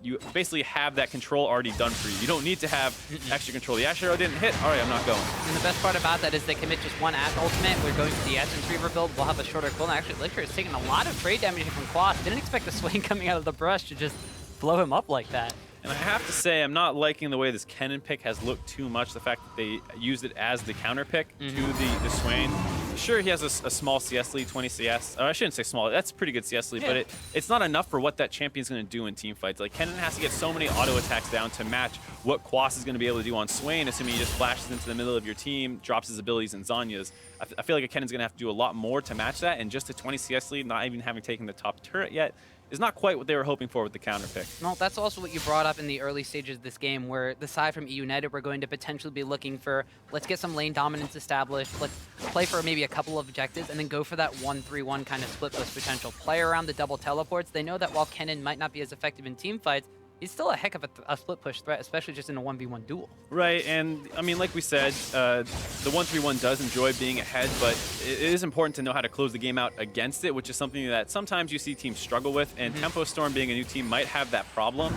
you basically have that control already done for you. You don't need to have extra control. The Ash Arrow didn't hit. All right, I'm not going. And the best part about that is they commit just one Ash ultimate. We're going to the Essence Reaver build. We'll have a shorter cooldown. Actually, Licorice is taking a lot of trade damage from Quas. Didn't expect the swing coming out of the brush to just blow him up like that. And I have to say, I'm not liking the way this Kennen pick has looked too much. The fact that they used it as the counter pick to the Swain. Sure, he has a small CS lead, 20 CS. I shouldn't say small. That's pretty good CS lead, but it's not enough for what that champion's going to do in team fights. Like, Kennen has to get so many auto attacks down to match what Quas is going to be able to do on Swain, assuming he just flashes into the middle of your team, drops his abilities and Zanya's. I feel like Kennen's going to have to do a lot more to match that, and just a 20 CS lead, not even having taken the top turret yet, is not quite what they were hoping for with the counter pick. Well, that's also what you brought up in the early stages of this game, where the side from eUnited, we're going to potentially be looking for, let's get some lane dominance established, let's play for maybe a couple of objectives, and then go for that 1-3-1 kind of split push potential. Play around the double teleports. They know that while Kennen might not be as effective in team fights, he's still a heck of a split push threat, especially just in a 1v1 duel. Right, and I mean, like we said, the 1-3-1 does enjoy being ahead, but it is important to know how to close the game out against it, which is something that sometimes you see teams struggle with, and Tempo Storm being a new team might have that problem,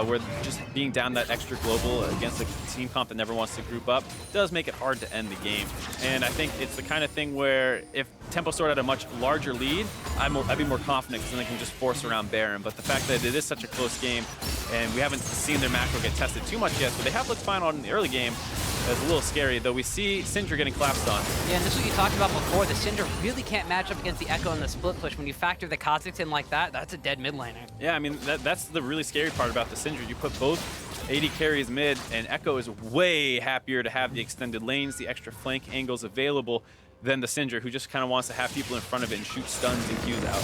where just being down that extra global against a team comp that never wants to group up does make it hard to end the game. And I think it's the kind of thing where if Tempo Storm had a much larger lead, I'd be more confident because then they can just force around Baron. But the fact that it is such a close game, and we haven't seen their macro get tested too much yet, but they have looked fine on in the early game. It's a little scary, though we see Syndra getting collapsed on. Yeah, and this is what you talked about before. The Syndra really can't match up against the Echo in the split push. When you factor the Kha'Zix in like that, that's a dead mid laner. Yeah, I mean, that's the really scary part about the Syndra. You put both AD carries mid, and Echo is way happier to have the extended lanes, the extra flank angles available than the Syndra, who just kind of wants to have people in front of it and shoot stuns and Qs out.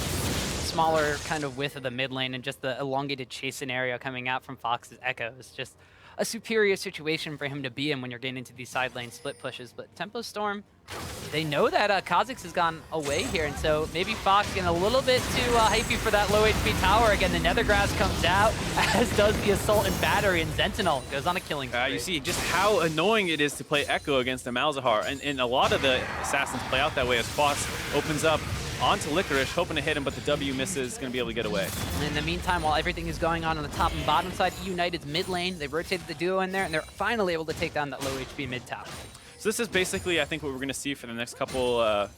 Smaller kind of width of the mid lane and just the elongated chase scenario coming out from Fox's Echo is just a superior situation for him to be in when you're getting into these side lane split pushes. But Tempo Storm, they know that Kha'Zix has gone away here, and so maybe Fox getting a little bit too hypey for that low HP tower. Again, the Nethergrass comes out, as does the Assault and Battery, and Sentinel goes on a killing spree. You see just how annoying it is to play Echo against the Malzahar, and a lot of the Assassins play out that way as Fox opens up onto Licorice, hoping to hit him, but the W misses, is going to be able to get away. And in the meantime, while everything is going on the top and bottom side, eUnited's mid lane, they rotated the duo in there, and they're finally able to take down that low HP mid tower. So this is basically, I think, what we're going to see for the next couple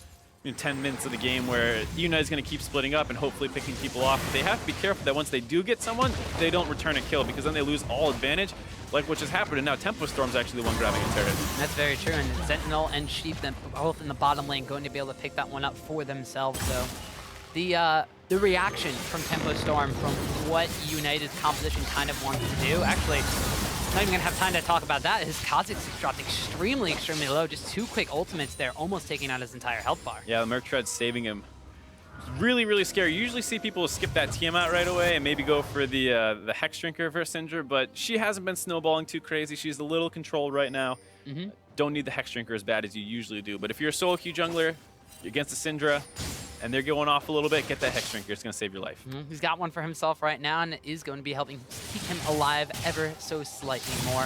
10 minutes of the game, where eUnited is going to keep splitting up and hopefully picking people off. But they have to be careful that once they do get someone, they don't return a kill, because then they lose all advantage, like what just happened. And now Tempo Storm's actually the one grabbing a turret. That's very true. And Sentinel and Sheep, them both in the bottom lane, going to be able to pick that one up for themselves. So the reaction from Tempo Storm from what eUnited's composition kind of wants to do, actually, not even going to have time to talk about that. His Kha'Zix has dropped extremely, extremely low. Just 2 quick ultimates there, almost taking out his entire health bar. Yeah, the Merc Tread's saving him. really, really scary. You usually see people skip that Tiamat right away and maybe go for the Hex Drinker for Syndra, but she hasn't been snowballing too crazy. She's a little controlled right now. Don't need the Hex Drinker as bad as you usually do. But if you're a solo queue jungler against a Syndra and they're going off a little bit, get that Hex Drinker. It's going to save your life. He's got one for himself right now, and it is going to be helping keep him alive ever so slightly more.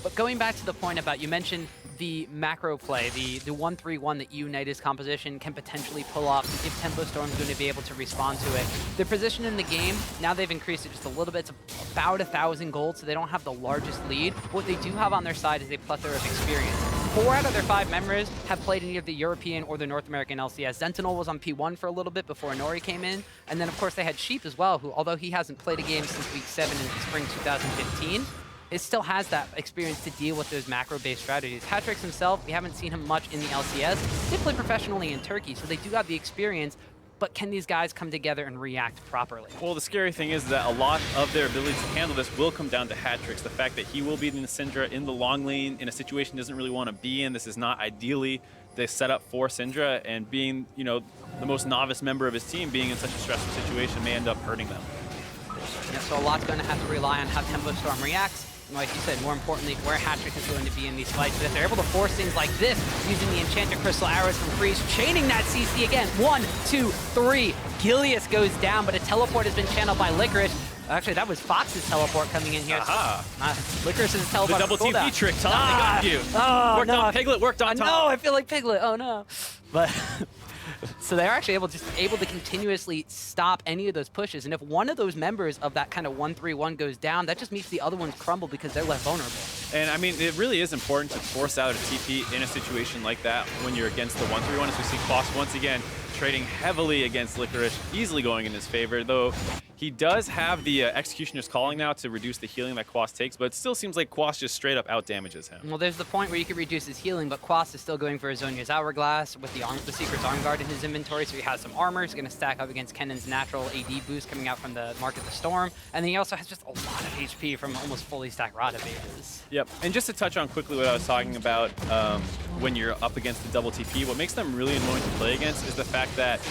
But going back to the point about, you mentioned the macro play, the 1-3-1 that eUnited's composition can potentially pull off if Tempo Storm's going to be able to respond to it. Their position in the game, now they've increased it just a little bit to about 1,000 gold, so they don't have the largest lead. What they do have on their side is a plethora of experience. 4 out of their 5 members have played in either the European or the North American LCS. Sentinel was on P1 for a little bit before Nori came in, and then of course they had Sheep as well, who, although he hasn't played a game since week 7 in spring 2015, it still has that experience to deal with those macro-based strategies. Hatrix himself, we haven't seen him much in the LCS. They play professionally in Turkey, so they do have the experience, but can these guys come together and react properly? Well, the scary thing is that a lot of their ability to handle this will come down to Hatrix. The fact that he will be in the Syndra in the long lane in a situation he doesn't really want to be in. This is not ideally the setup for Syndra, and being, you know, the most novice member of his team being in such a stressful situation may end up hurting them. Yeah, so a lot's going to have to rely on how Tempo Storm reacts. And like you said, more importantly, where Hatrick is going to be in these fights. But if they're able to force things like this, using the Enchanted Crystal Arrows from Freeze, chaining that CC again. 1, 2, 3. Gilius goes down, but a teleport has been channeled by Licorice. Actually, that was Fox's teleport coming in here. Licorice's teleport. The double TP trick, Tom. They got you. Oh, worked on Piglet, worked on Tom. No, I feel like Piglet. Oh, no. But... So they're actually able to continuously stop any of those pushes. And if one of those members of that kind of 1-3-1 goes down, that just makes the other ones crumble because they're less vulnerable. And I mean, it really is important to force out a TP in a situation like that when you're against the 1-3-1. As we see Quas once again trading heavily against Licorice, easily going in his favor, though he does have the Executioner's Calling now to reduce the healing that Quas takes, but it still seems like Quas just straight up out damages him. Well, there's the point where you can reduce his healing, but Quas is still going for Azonia's Hourglass with the Secret's Arm Guard in his inventory, so he has some armor. He's going to stack up against Kennan's natural AD boost coming out from the Mark of the Storm, and then he also has just a lot of HP from almost fully stacked Rada bases. Yep, and just to touch on quickly what I was talking about when you're up against the double TP, what makes them really annoying to play against is the fact that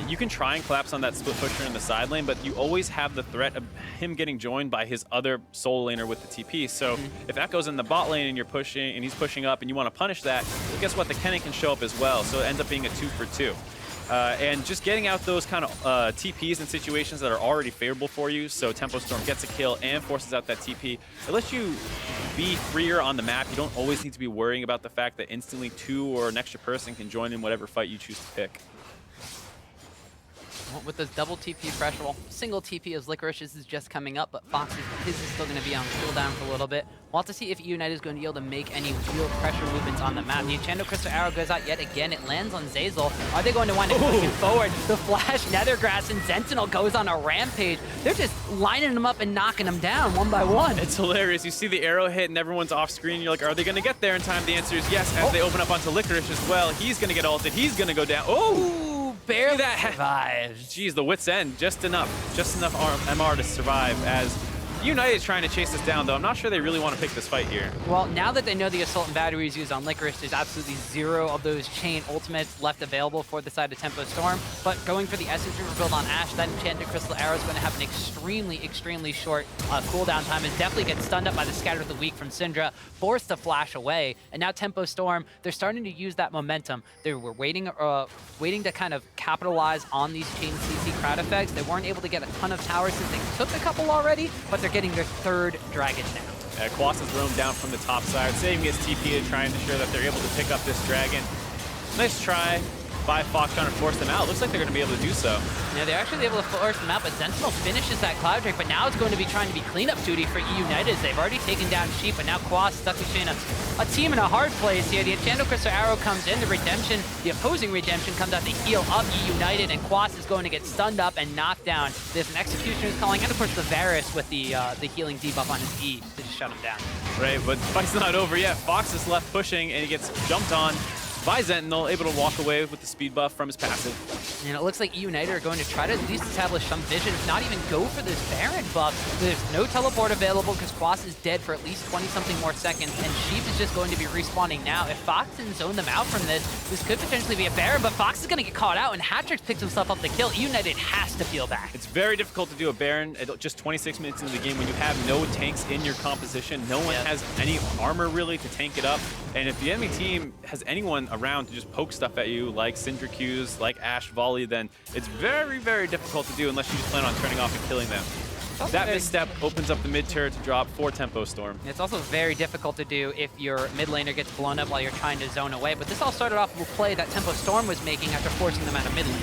you can try and collapse on that split pusher in the side lane, but you always have the threat of him getting joined by his other solo laner with the TP. So if that goes in the bot lane and you're pushing and he's pushing up and you want to punish that, well, guess what? The Kennen can show up as well. So it ends up being a 2-for-2. And just getting out those kind of TPs in situations that are already favorable for you, so Tempo Storm gets a kill and forces out that TP, it lets you be freer on the map. You don't always need to be worrying about the fact that instantly 2 or an extra person can join in whatever fight you choose to pick. With this double TP pressure, well, single TP as Licorice's is just coming up, but Fox's his is still going to be on cooldown for a little bit. We'll have to see if eUnited is going to be able to make any real pressure movements on the map. The Enchanted Crystal Arrow goes out yet again. It lands on Zazel. Are they going to wind up pushing forward? The Flash, Nethergrass, and Sentinel goes on a rampage. They're just lining them up and knocking them down one by one. It's hilarious. You see the arrow hit and everyone's off screen. You're like, are they going to get there in time? The answer is yes, as they open up onto Licorice as well. He's going to get ulted. He's going to go down. Oh! Barely that survives. Jeez, the wit's end. Just enough MR to survive as eUnited is trying to chase this down, though. I'm not sure they really want to pick this fight here. Well, now that they know the Assault and Battery is used on Licorice, there's absolutely 0 of those chain ultimates left available for the side of Tempo Storm. But going for the Essence Reaver build on Ashe, that Enchanted Crystal Arrow is going to have an extremely short cooldown time, and definitely gets stunned up by the Scatter of the Weak from Syndra, forced to flash away. And now Tempo Storm, they're starting to use that momentum. They were waiting to kind of capitalize on these chain CC crowd effects. They weren't able to get a ton of towers since they took a couple already, but they're getting their 3rd dragon now. Quas is roamed down from the top side, saving his TP to try and ensure that they're able to pick up this dragon. Nice try by Fox trying to force them out. Looks like they're going to be able to do so. Yeah, they're actually able to force them out, but Sentinel finishes that Cloud Drake, but now it's going to be trying to be cleanup duty for eUnited. They've already taken down Sheep, but now Quas stuck between a team in a hard place here. The Enchanted Crystal Arrow comes in, the opposing Redemption comes out to heal up eUnited, and Quas is going to get stunned up and knocked down. There's an Executioner's Calling, and of course the Varus with the healing debuff on his E to just shut him down. Right, but the fight's not over yet. Fox is left pushing, and he gets jumped on. by Sentinel, able to walk away with the speed buff from his passive. And it looks like eUnited are going to try to at least establish some vision, if not even go for this Baron buff. There's no teleport available because Quas is dead for at least 20-something more seconds, and Sheep is just going to be respawning now. If Fox can zone them out from this could potentially be a Baron, but Fox is going to get caught out, and Hatrix picks himself up the kill. eUnited has to feel back. It's very difficult to do a Baron at just 26 minutes into the game when you have no tanks in your composition. No one has any armor really to tank it up. And if the enemy team has anyone around to just poke stuff at you, like Syndricuse, like Ashe Volley, then it's very, very difficult to do unless you just plan on turning off and killing them. That misstep opens up the mid turret to drop for Tempo Storm. It's also very difficult to do if your mid laner gets blown up while you're trying to zone away. But this all started off with a play that Tempo Storm was making after forcing them out of mid lane.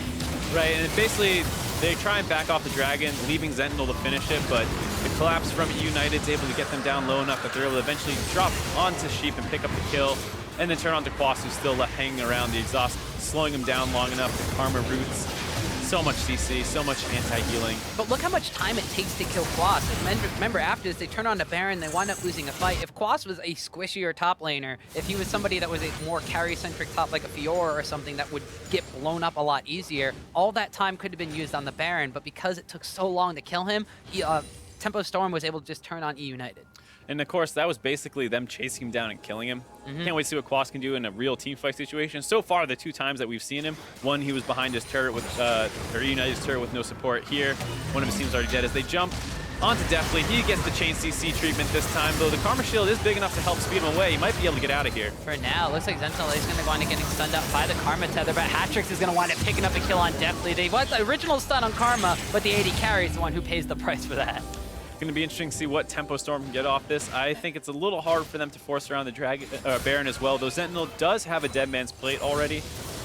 Right, and basically they try and back off the dragon, leaving Sentinel to finish it, but the collapse from eUnited is able to get them down low enough that they're able to eventually drop onto Sheep and pick up the kill, and then turn onto Quas, who's still left hanging around the exhaust, slowing him down long enough. The Karma roots. So much CC, so much anti-healing. But look how much time it takes to kill Quas. Remember, after this, they turn on to Baron, they wind up losing a fight. If Quas was a squishier top laner, if he was somebody that was a more carry-centric top like a Fiora or something that would get blown up a lot easier, all that time could have been used on the Baron, but because it took so long to kill him, Tempo Storm was able to just turn on eUnited. And of course, that was basically them chasing him down and killing him. Can't wait to see what Quas can do in a real team fight situation. So far, the 2 times that we've seen him, one, he was behind his turret with, or eUnited's turret with no support here. One of his team's already dead as they jump onto Deathly. He gets the chain CC treatment this time, though the Karma Shield is big enough to help speed him away. He might be able to get out of here. For now, it looks like Sentinel is going to wind up getting stunned up by the Karma Tether, but Hatrix is going to wind up picking up a kill on Deathly. They was the original stun on Karma, but the AD carry is the one who pays the price for that. Going to be interesting to see what Tempo Storm can get off this. I think it's a little hard for them to force around the Baron as well, though Sentinel does have a Dead Man's Plate already.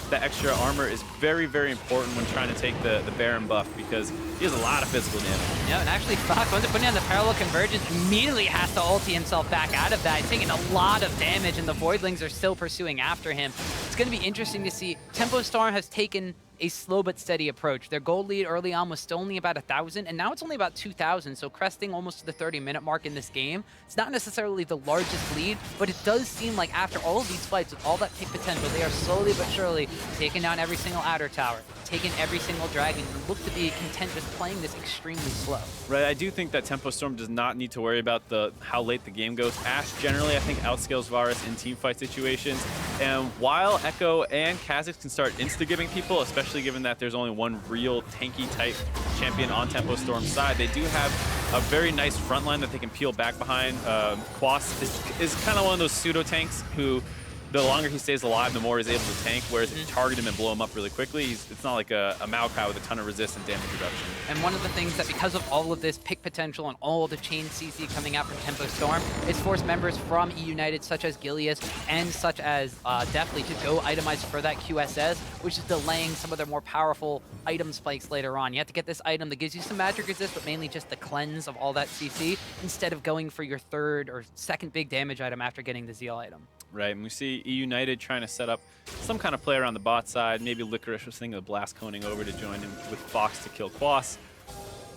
That extra armor is very, very important when trying to take the Baron buff because he has a lot of physical damage. Yeah, and actually Fox, once putting on the Parallel Convergence, immediately has to ulti himself back out of that. He's taking a lot of damage, and the Voidlings are still pursuing after him. It's going to be interesting to see. Tempo Storm has taken a slow but steady approach. Their gold lead early on was still only about 1,000, and now it's only about 2,000, so cresting almost to the 30-minute mark in this game. It's not necessarily the largest lead, but it does seem like after all of these fights, with all that pick potential, they are slowly but surely taking down every single outer tower, taking every single dragon, and look to be content with playing this extremely slow. Right, I do think that Tempo Storm does not need to worry about how late the game goes. Ashe generally, I think, outscales Varus in teamfight situations, and while Echo and Kha'Zix can start insta-giving people, especially given that there's only one real tanky type champion on Tempo Storm's side, they do have a very nice front line that they can peel back behind. Quas is kind of one of those pseudo tanks who, the longer he stays alive, the more he's able to tank, whereas if you target him and blow him up really quickly, it's not like a Maokai with a ton of resist and damage reduction. And one of the things that, because of all of this pick potential and all of the chain CC coming out from Tempo Storm, it's forced members from eUnited, such as Gilius and such as Deathly, to go itemize for that QSS, which is delaying some of their more powerful item spikes later on. You have to get this item that gives you some magic resist, but mainly just the cleanse of all that CC, instead of going for your third or second big damage item after getting the Zeal item. Right, and we see eUnited trying to set up some kind of play around the bot side. Maybe Licorice was thinking of blast coning over to join him with Fox to kill Quas.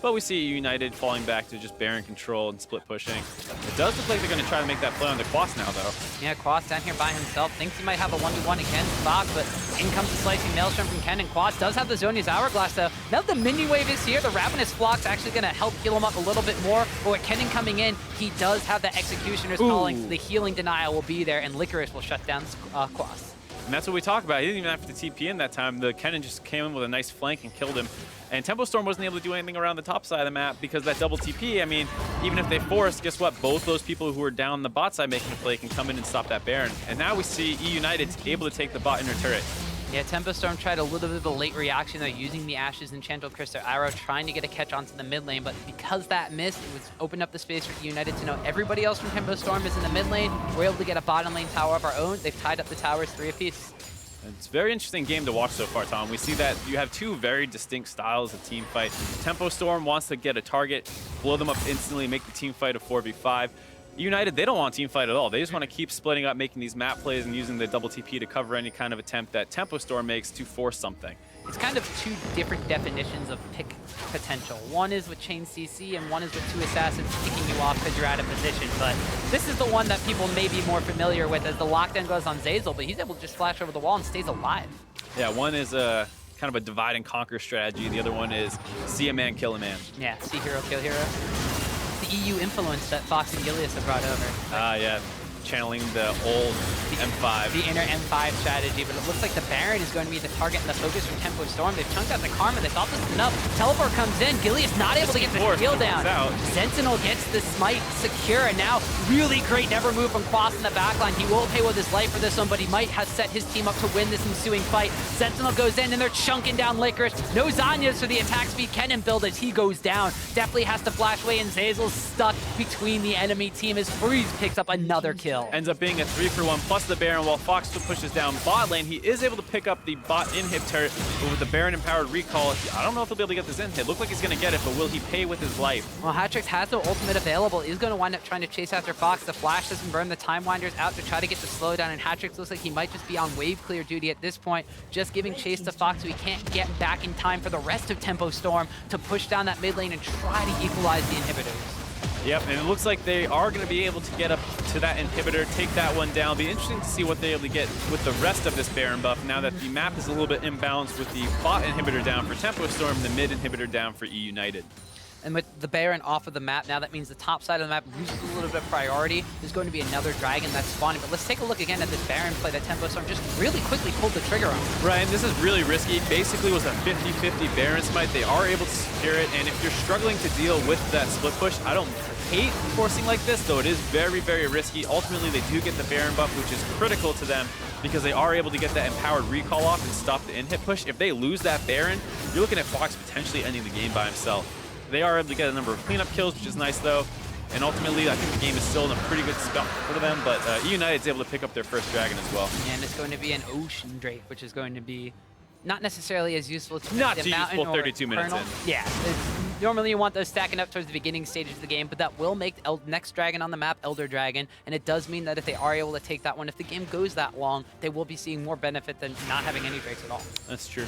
But we see eUnited falling back to just Baron control and split pushing. It does look like they're going to try to make that play on the Quas now, though. Yeah, Quas down here by himself. Thinks he might have a 1v1 against Fox, but in comes the slicing Maelstrom from Ken, and Quas does have the Zhonya's Hourglass, though. Now that the minion wave is here, the Ravenous Flock's actually going to help heal him up a little bit more. But with Kennen coming in, he does have the Executioner's calling, so the healing denial will be there, and Licorice will shut down Quas. And that's what we talk about. He didn't even have to TP in that time. The Kennen just came in with a nice flank and killed him. And Tempo Storm wasn't able to do anything around the top side of the map because that double TP, I mean, even if they forced, guess what? Both those people who were down the bot side making a play can come in and stop that Baron. And now we see eUnited able to take the bot inner turret. Yeah, Tempo Storm tried a little bit of a late reaction though, using the Ashes Enchanted Crystal Arrow, trying to get a catch onto the mid lane, but because that missed, it was opened up the space for eUnited to know everybody else from Tempo Storm is in the mid lane. We're able to get a bottom lane tower of our own. They've tied up the towers 3 apiece. It's a very interesting game to watch so far, Tom. We see that you have two very distinct styles of team fight. Tempo Storm wants to get a target, blow them up instantly, make the team fight a 4v5. eUnited, they don't want team fight at all. They just want to keep splitting up, making these map plays and using the double TP to cover any kind of attempt that Tempo Storm makes to force something. It's kind of two different definitions of pick potential. One is with Chain CC, and one is with 2 assassins kicking you off because you're out of position. But this is the one that people may be more familiar with as the lockdown goes on Zeyzal, but he's able to just flash over the wall and stays alive. Yeah, one is a kind of a divide and conquer strategy. The other one is see a man, kill a man. Yeah, see hero, kill hero. The EU influence that Fox and Gilius have brought over. Yeah, channeling the old M5. The inner M5 strategy, but it looks like the Baron is going to be the target and the focus from Tempo Storm. They've chunked out the Karma. They thought this was enough. Teleport comes in. Gilius not able to get the kill down. Sentinel gets the smite secure, and now really great never move from Quas in the backline. He will pay with his life for this one, but he might have set his team up to win this ensuing fight. Sentinel goes in, and they're chunking down Licorice. No Zanyas for the attack speed Kennen build as he goes down. Definitely has to flash away, and Zeyzal's stuck between the enemy team as Freeze picks up another kill. Ends up being a 3-for-1 plus the Baron, while Fox still pushes down bot lane. He is able to pick up the bot inhib turret, but with the Baron empowered recall, I don't know if he'll be able to get this in hit. Look like he's going to get it, but will he pay with his life? Well, Hatrix has no ultimate available. He's going to wind up trying to chase after Fox. The flash doesn't burn the Time Winders out to try to get the slowdown, and Hatrix looks like he might just be on wave clear duty at this point, just giving chase to Fox so he can't get back in time for the rest of Tempo Storm to push down that mid lane and try to equalize the inhibitors. Yep, and it looks like they are going to be able to get up to that inhibitor, take that one down. Be interesting to see what they're able to get with the rest of this Baron buff now that the map is a little bit imbalanced with the bot inhibitor down for Tempo Storm, the mid inhibitor down for eUnited. And with the Baron off of the map, now that means the top side of the map loses a little bit of priority. There's going to be another dragon that's spawning. But let's take a look again at this Baron play that Tempo Storm just really quickly pulled the trigger on. Right, and this is really risky. Basically was a 50-50 Baron smite. They are able to secure it, and if you're struggling to deal with that split push, I don't hate forcing like this, though it is very, very risky. Ultimately, they do get the Baron buff, which is critical to them because they are able to get that empowered recall off and stop the in-hit push. If they lose that Baron, you're looking at Fox potentially ending the game by himself. They are able to get a number of cleanup kills, which is nice, though. And ultimately, I think the game is still in a pretty good spot for them, but eUnited is able to pick up their first dragon as well. And it's going to be an Ocean Drake, which is going to be not necessarily as useful to not the too Mountain useful or 32 minutes Kernel. in. Yeah, normally you want those stacking up towards the beginning stages of the game, but that will make the next dragon on the map Elder Dragon, and it does mean that if they are able to take that one, if the game goes that long, they will be seeing more benefit than not having any Drakes at all. That's true.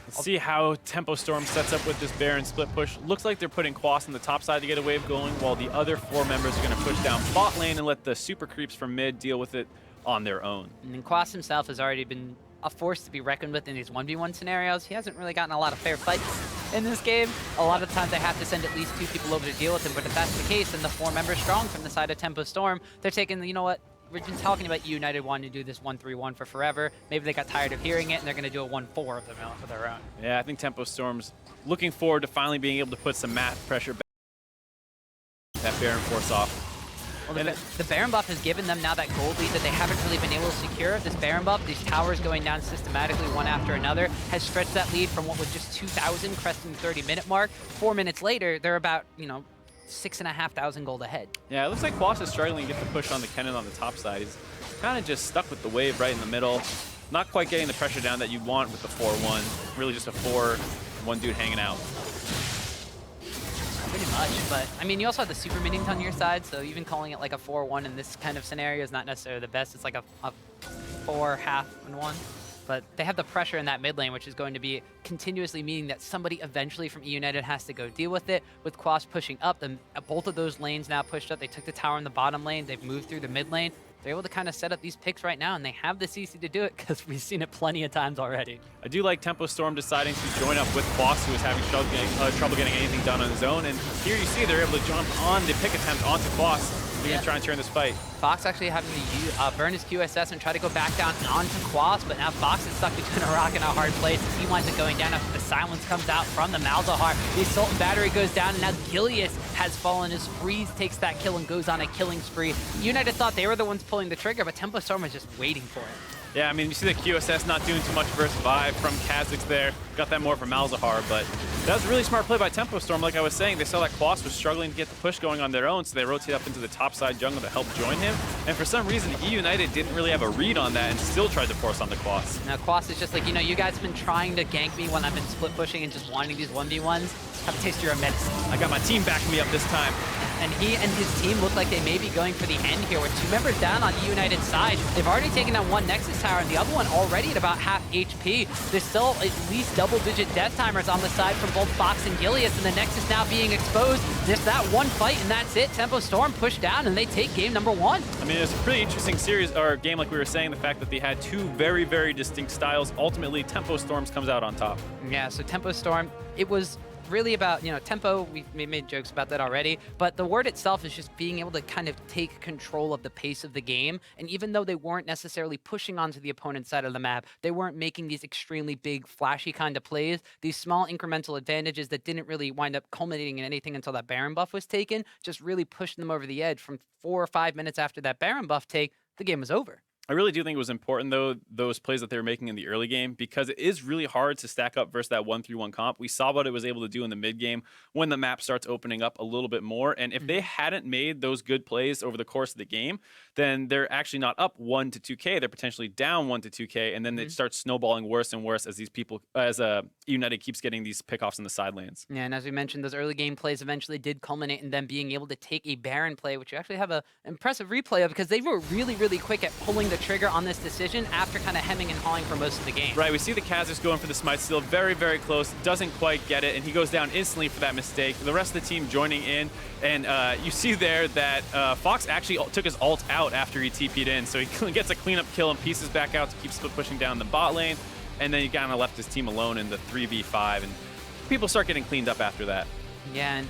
Let's see how Tempo Storm sets up with this Baron split push. Looks like they're putting Quas on the top side to get a wave going, while the other 4 members are going to push down bot lane and let the super creeps from mid deal with it on their own. And then Quas himself has already been a force to be reckoned with in these 1v1 scenarios. He hasn't really gotten a lot of fair fights in this game. A lot of times they have to send at least 2 people over to deal with him, but if that's the case, then the 4 members strong from the side of Tempo Storm, they're taking, you know what, we've been talking about eUnited wanting to do this 1-3-1 for forever. Maybe they got tired of hearing it, and they're going to do a 1-4 of them out for their own. Yeah, I think Tempo Storm's looking forward to finally being able to put some map pressure back that Baron force off. Well, the Baron buff has given them now that gold lead that they haven't really been able to secure. This Baron buff, these towers going down systematically one after another, has stretched that lead from what was just 2,000 cresting the 30-minute mark. 4 minutes later, they're about, 6,500 gold ahead. Yeah, it looks like Quas is struggling to get the push on the Kennen on the top side. He's kind of just stuck with the wave right in the middle. Not quite getting the pressure down that you want with the 4-1. Really just a 4-1 dude hanging out. Pretty much, but I mean, you also have the super minions on your side, so even calling it like a 4-1 in this kind of scenario is not necessarily the best. It's like a 4-1. But they have the pressure in that mid lane, which is going to be continuously meaning that somebody eventually from eUnited has to go deal with it. With Quas pushing up, both of those lanes now pushed up. They took the tower in the bottom lane. They've moved through the mid lane. They're able to kind of set up these picks right now, and they have the CC to do it because we've seen it plenty of times already. I do like Tempo Storm deciding to join up with Quas, who is having trouble getting anything done on his own. And here you see they're able to jump on the pick attempt onto Quas. He's going to try and turn this fight. Fox actually having to burn his QSS and try to go back down onto Quas, but now Fox is stuck between a rock and a hard place as he winds up going down after the silence comes out from the Malzahar. The Assault and Battery goes down, and now Gilius has fallen as Freeze takes that kill and goes on a killing spree. United thought they were the ones pulling the trigger, but Tempo Storm was just waiting for it. Yeah, I mean, you see the QSS not doing too much versus Vive from Kha'Zix there. Got that more from Malzahar, but that was a really smart play by Tempo Storm. Like I was saying, they saw that Quas was struggling to get the push going on their own, so they rotate up into the top side jungle to help join him. And for some reason, eUnited didn't really have a read on that and still tried to force on the Quas. Now Quas is just like, you guys have been trying to gank me when I've been split pushing and just wanting these 1v1s. Have a taste of your medicine. I got my team backing me up this time. and he and his team look like they may be going for the end here with 2 members down on eUnited's side. They've already taken down one Nexus tower and the other one already at about half HP. There's still at least double-digit death timers on the side from both Fox and Gilius, and the Nexus now being exposed. Just that one fight and that's it. Tempo Storm pushed down and they take game number 1. I mean, it's a pretty interesting series or game, like we were saying, the fact that they had 2 very, very distinct styles. Ultimately, Tempo Storms comes out on top. Yeah, so Tempo Storm, it was really about, Tempo, we made jokes about that already, but the word itself is just being able to kind of take control of the pace of the game. And even though they weren't necessarily pushing onto the opponent's side of the map, they weren't making these extremely big, flashy kind of plays. These small incremental advantages that didn't really wind up culminating in anything until that Baron buff was taken, just really pushed them over the edge. From 4 or 5 minutes after that Baron buff take, the game was over. I really do think it was important, though, those plays that they were making in the early game, because it is really hard to stack up versus that 1-3-1 comp. We saw what it was able to do in the mid game when the map starts opening up a little bit more. And if they hadn't made those good plays over the course of the game, then they're actually not up 1 to 2K. They're potentially down 1 to 2K, and then it starts snowballing worse and worse as these people, as United keeps getting these pickoffs in the side lanes. Yeah, and as we mentioned, those early game plays eventually did culminate in them being able to take a Baron play, which you actually have an impressive replay of, because they were really, really quick at pulling the trigger on this decision after kind of hemming and hawing for most of the game. Right, we see the Kha'Zix going for the smite steal, very, very close, doesn't quite get it, and he goes down instantly for that mistake. The rest of the team joining in, and you see there that Fox actually took his ult out after he TP'd in, so he gets a cleanup kill and pieces back out to keep split pushing down the bot lane, and then he kind of left his team alone in the 3v5, and people start getting cleaned up after that. Yeah, and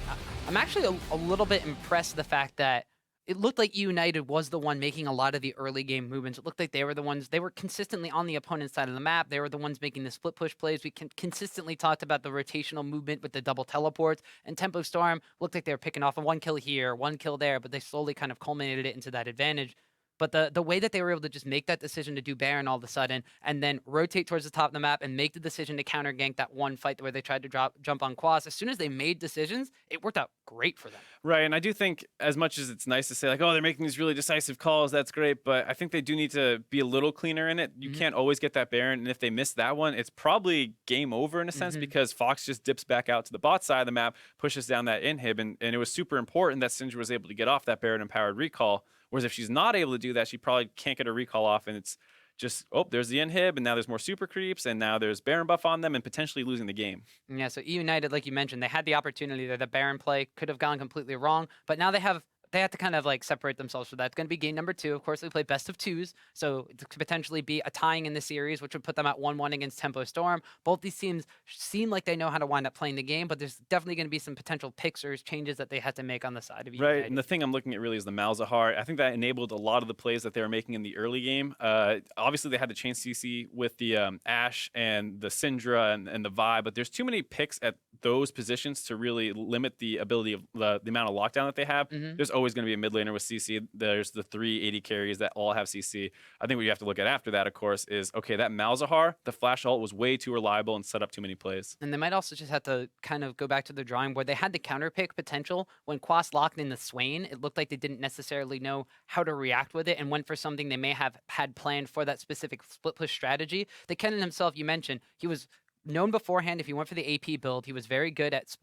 I'm actually a little bit impressed with the fact that it looked like eUnited was the one making a lot of the early game movements. It looked like they were the ones, they were consistently on the opponent's side of the map. They were the ones making the split push plays. We consistently talked about the rotational movement with the double teleports, and Tempo Storm looked like they were picking off a 1 kill here, 1 kill there, but they slowly kind of culminated it into that advantage. But the way that they were able to just make that decision to do Baron all of a sudden and then rotate towards the top of the map and make the decision to counter gank that one fight where they tried to jump on Quas, as soon as they made decisions, it worked out great for them. Right, and I do think, as much as it's nice to say, like, oh, they're making these really decisive calls, that's great, but I think they do need to be a little cleaner in it. You can't always get that Baron, and if they miss that one, it's probably game over in a sense, because Fox just dips back out to the bot side of the map, pushes down that inhib, and it was super important that Syndra was able to get off that Baron-empowered recall. Whereas if she's not able to do that, she probably can't get a recall off, and it's just, oh, there's the inhib, and now there's more super creeps, and now there's Baron buff on them, and potentially losing the game. Yeah, so eUnited, like you mentioned, they had the opportunity there. The Baron play could have gone completely wrong, but now they have to kind of like separate themselves for that. It's going to be game number 2. Of course, they play best of 2s, so it could potentially be a tying in the series, which would put them at 1-1 against Tempo Storm. Both these teams seem like they know how to wind up playing the game, but there's definitely going to be some potential picks or changes that they had to make on the side of eUnited. Right, and the thing I'm looking at really is the Malzahar. I think that enabled a lot of the plays that they were making in the early game. Obviously, they had the chain CC with the Ashe and the Syndra and the Vi, but there's too many picks at those positions to really limit the ability of the amount of lockdown that they have. There's always going to be a mid laner with CC. There's the 380 carries that all have CC. I think what you have to look at after that, of course, is, okay, that Malzahar, the flash ult was way too reliable and set up too many plays. And they might also just have to kind of go back to the drawing board. They had the counter pick potential. When Quas locked in the Swain, it looked like they didn't necessarily know how to react with it and went for something they may have had planned for that specific split push strategy. The Kennen himself, you mentioned, he was known beforehand. If he went for the AP build, he was very good at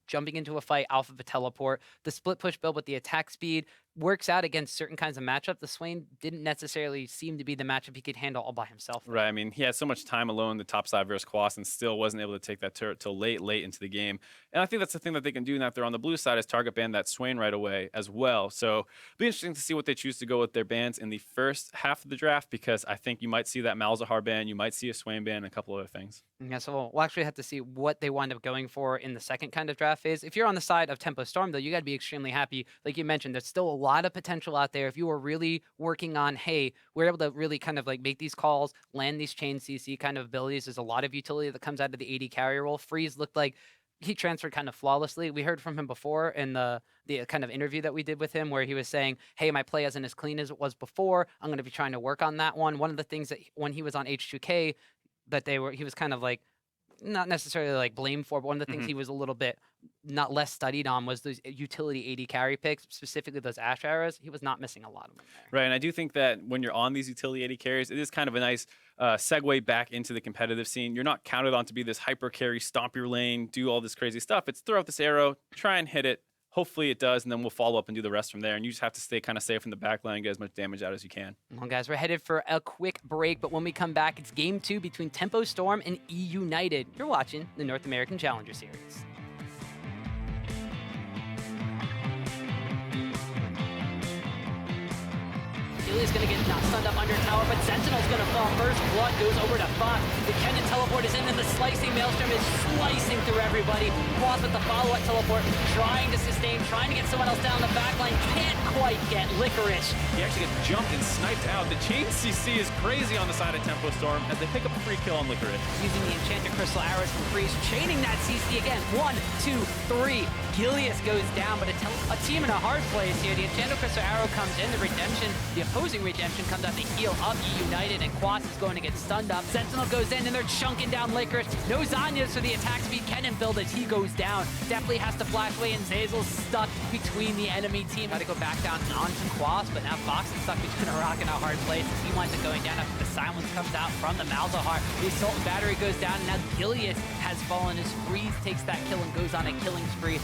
jumping into a fight off of a teleport. The split push build with the attack speed works out against certain kinds of matchup. The Swain didn't necessarily seem to be the matchup he could handle all by himself. Right. I mean, he had so much time alone the top side versus Quas and still wasn't able to take that turret till late into the game. And I think that's the thing that they can do now if they're on the blue side, is target ban that Swain right away as well. So it'll be interesting to see what they choose to go with their bans in the first half of the draft, because I think you might see that Malzahar ban, you might see a Swain ban, and a couple other things. Yeah, so we'll actually have to see what they wind up going for in the second kind of draft phase. If you're on the side of Tempo Storm, though, you got to be extremely happy. Like you mentioned, there's still a lot of potential out there. If you were really working on, hey, we're able to really kind of like make these calls, land these chain CC kind of abilities, there's a lot of utility that comes out of the AD carrier role. Freeze looked like he transferred kind of flawlessly. We heard from him before in the kind of interview that we did with him, where he was saying, hey, my play isn't as clean as it was before. I'm going to be trying to work on that one. One of the things that when he was on H2K that he was kind of like, not necessarily like blamed for, but one of the things he was a little bit not less studied on was those utility AD carry picks, specifically those Ashe arrows. He was not missing a lot of them there. Right, and I do think that when you're on these utility AD carries, it is kind of a nice segue back into the competitive scene. You're not counted on to be this hyper carry, stomp your lane, do all this crazy stuff. It's throw out this arrow, try and hit it, Hopefully it does, and then we'll follow up and do the rest from there. And you just have to stay kind of safe in the back line, get as much damage out as you can. Well, guys, we're headed for a quick break, but when we come back, it's Game 2 between Tempo Storm and eUnited. You're watching the North American Challenger Series. Ilya's going to get stunned up under tower, but Sentinel's going to fall first. Blood goes over to Fox. The Kennen teleport is in, and the slicing Maelstrom is slicing through everybody. Fox with the follow-up teleport, trying to sustain, trying to get someone else down the backline. Can't quite get Licorice. He actually gets jumped and sniped out. The chain CC is crazy on the side of Tempo Storm as they pick up a free kill on Licorice. Using the Enchanted Crystal Arrows from Freeze, chaining that CC again. 1, 2, 3. Gilius goes down, but a team in a hard place here. The Enchanted Crystal Arrow comes in. The Redemption, the opposing Redemption comes out to heal up eUnited, and Quas is going to get stunned up. Sentinel goes in, and they're chunking down Licorice. No Zanyas for the attack speed. Kennen build as he goes down. Definitely has to flash away, and Zazel's stuck between the enemy team. Got to go back down onto Quas, but now Fox is stuck between a rock and a hard place. He winds up going down after the silence comes out from the Malzahar. The Assault and Battery goes down, and now Gilius has fallen as Freeze takes that kill and goes on a killing spree.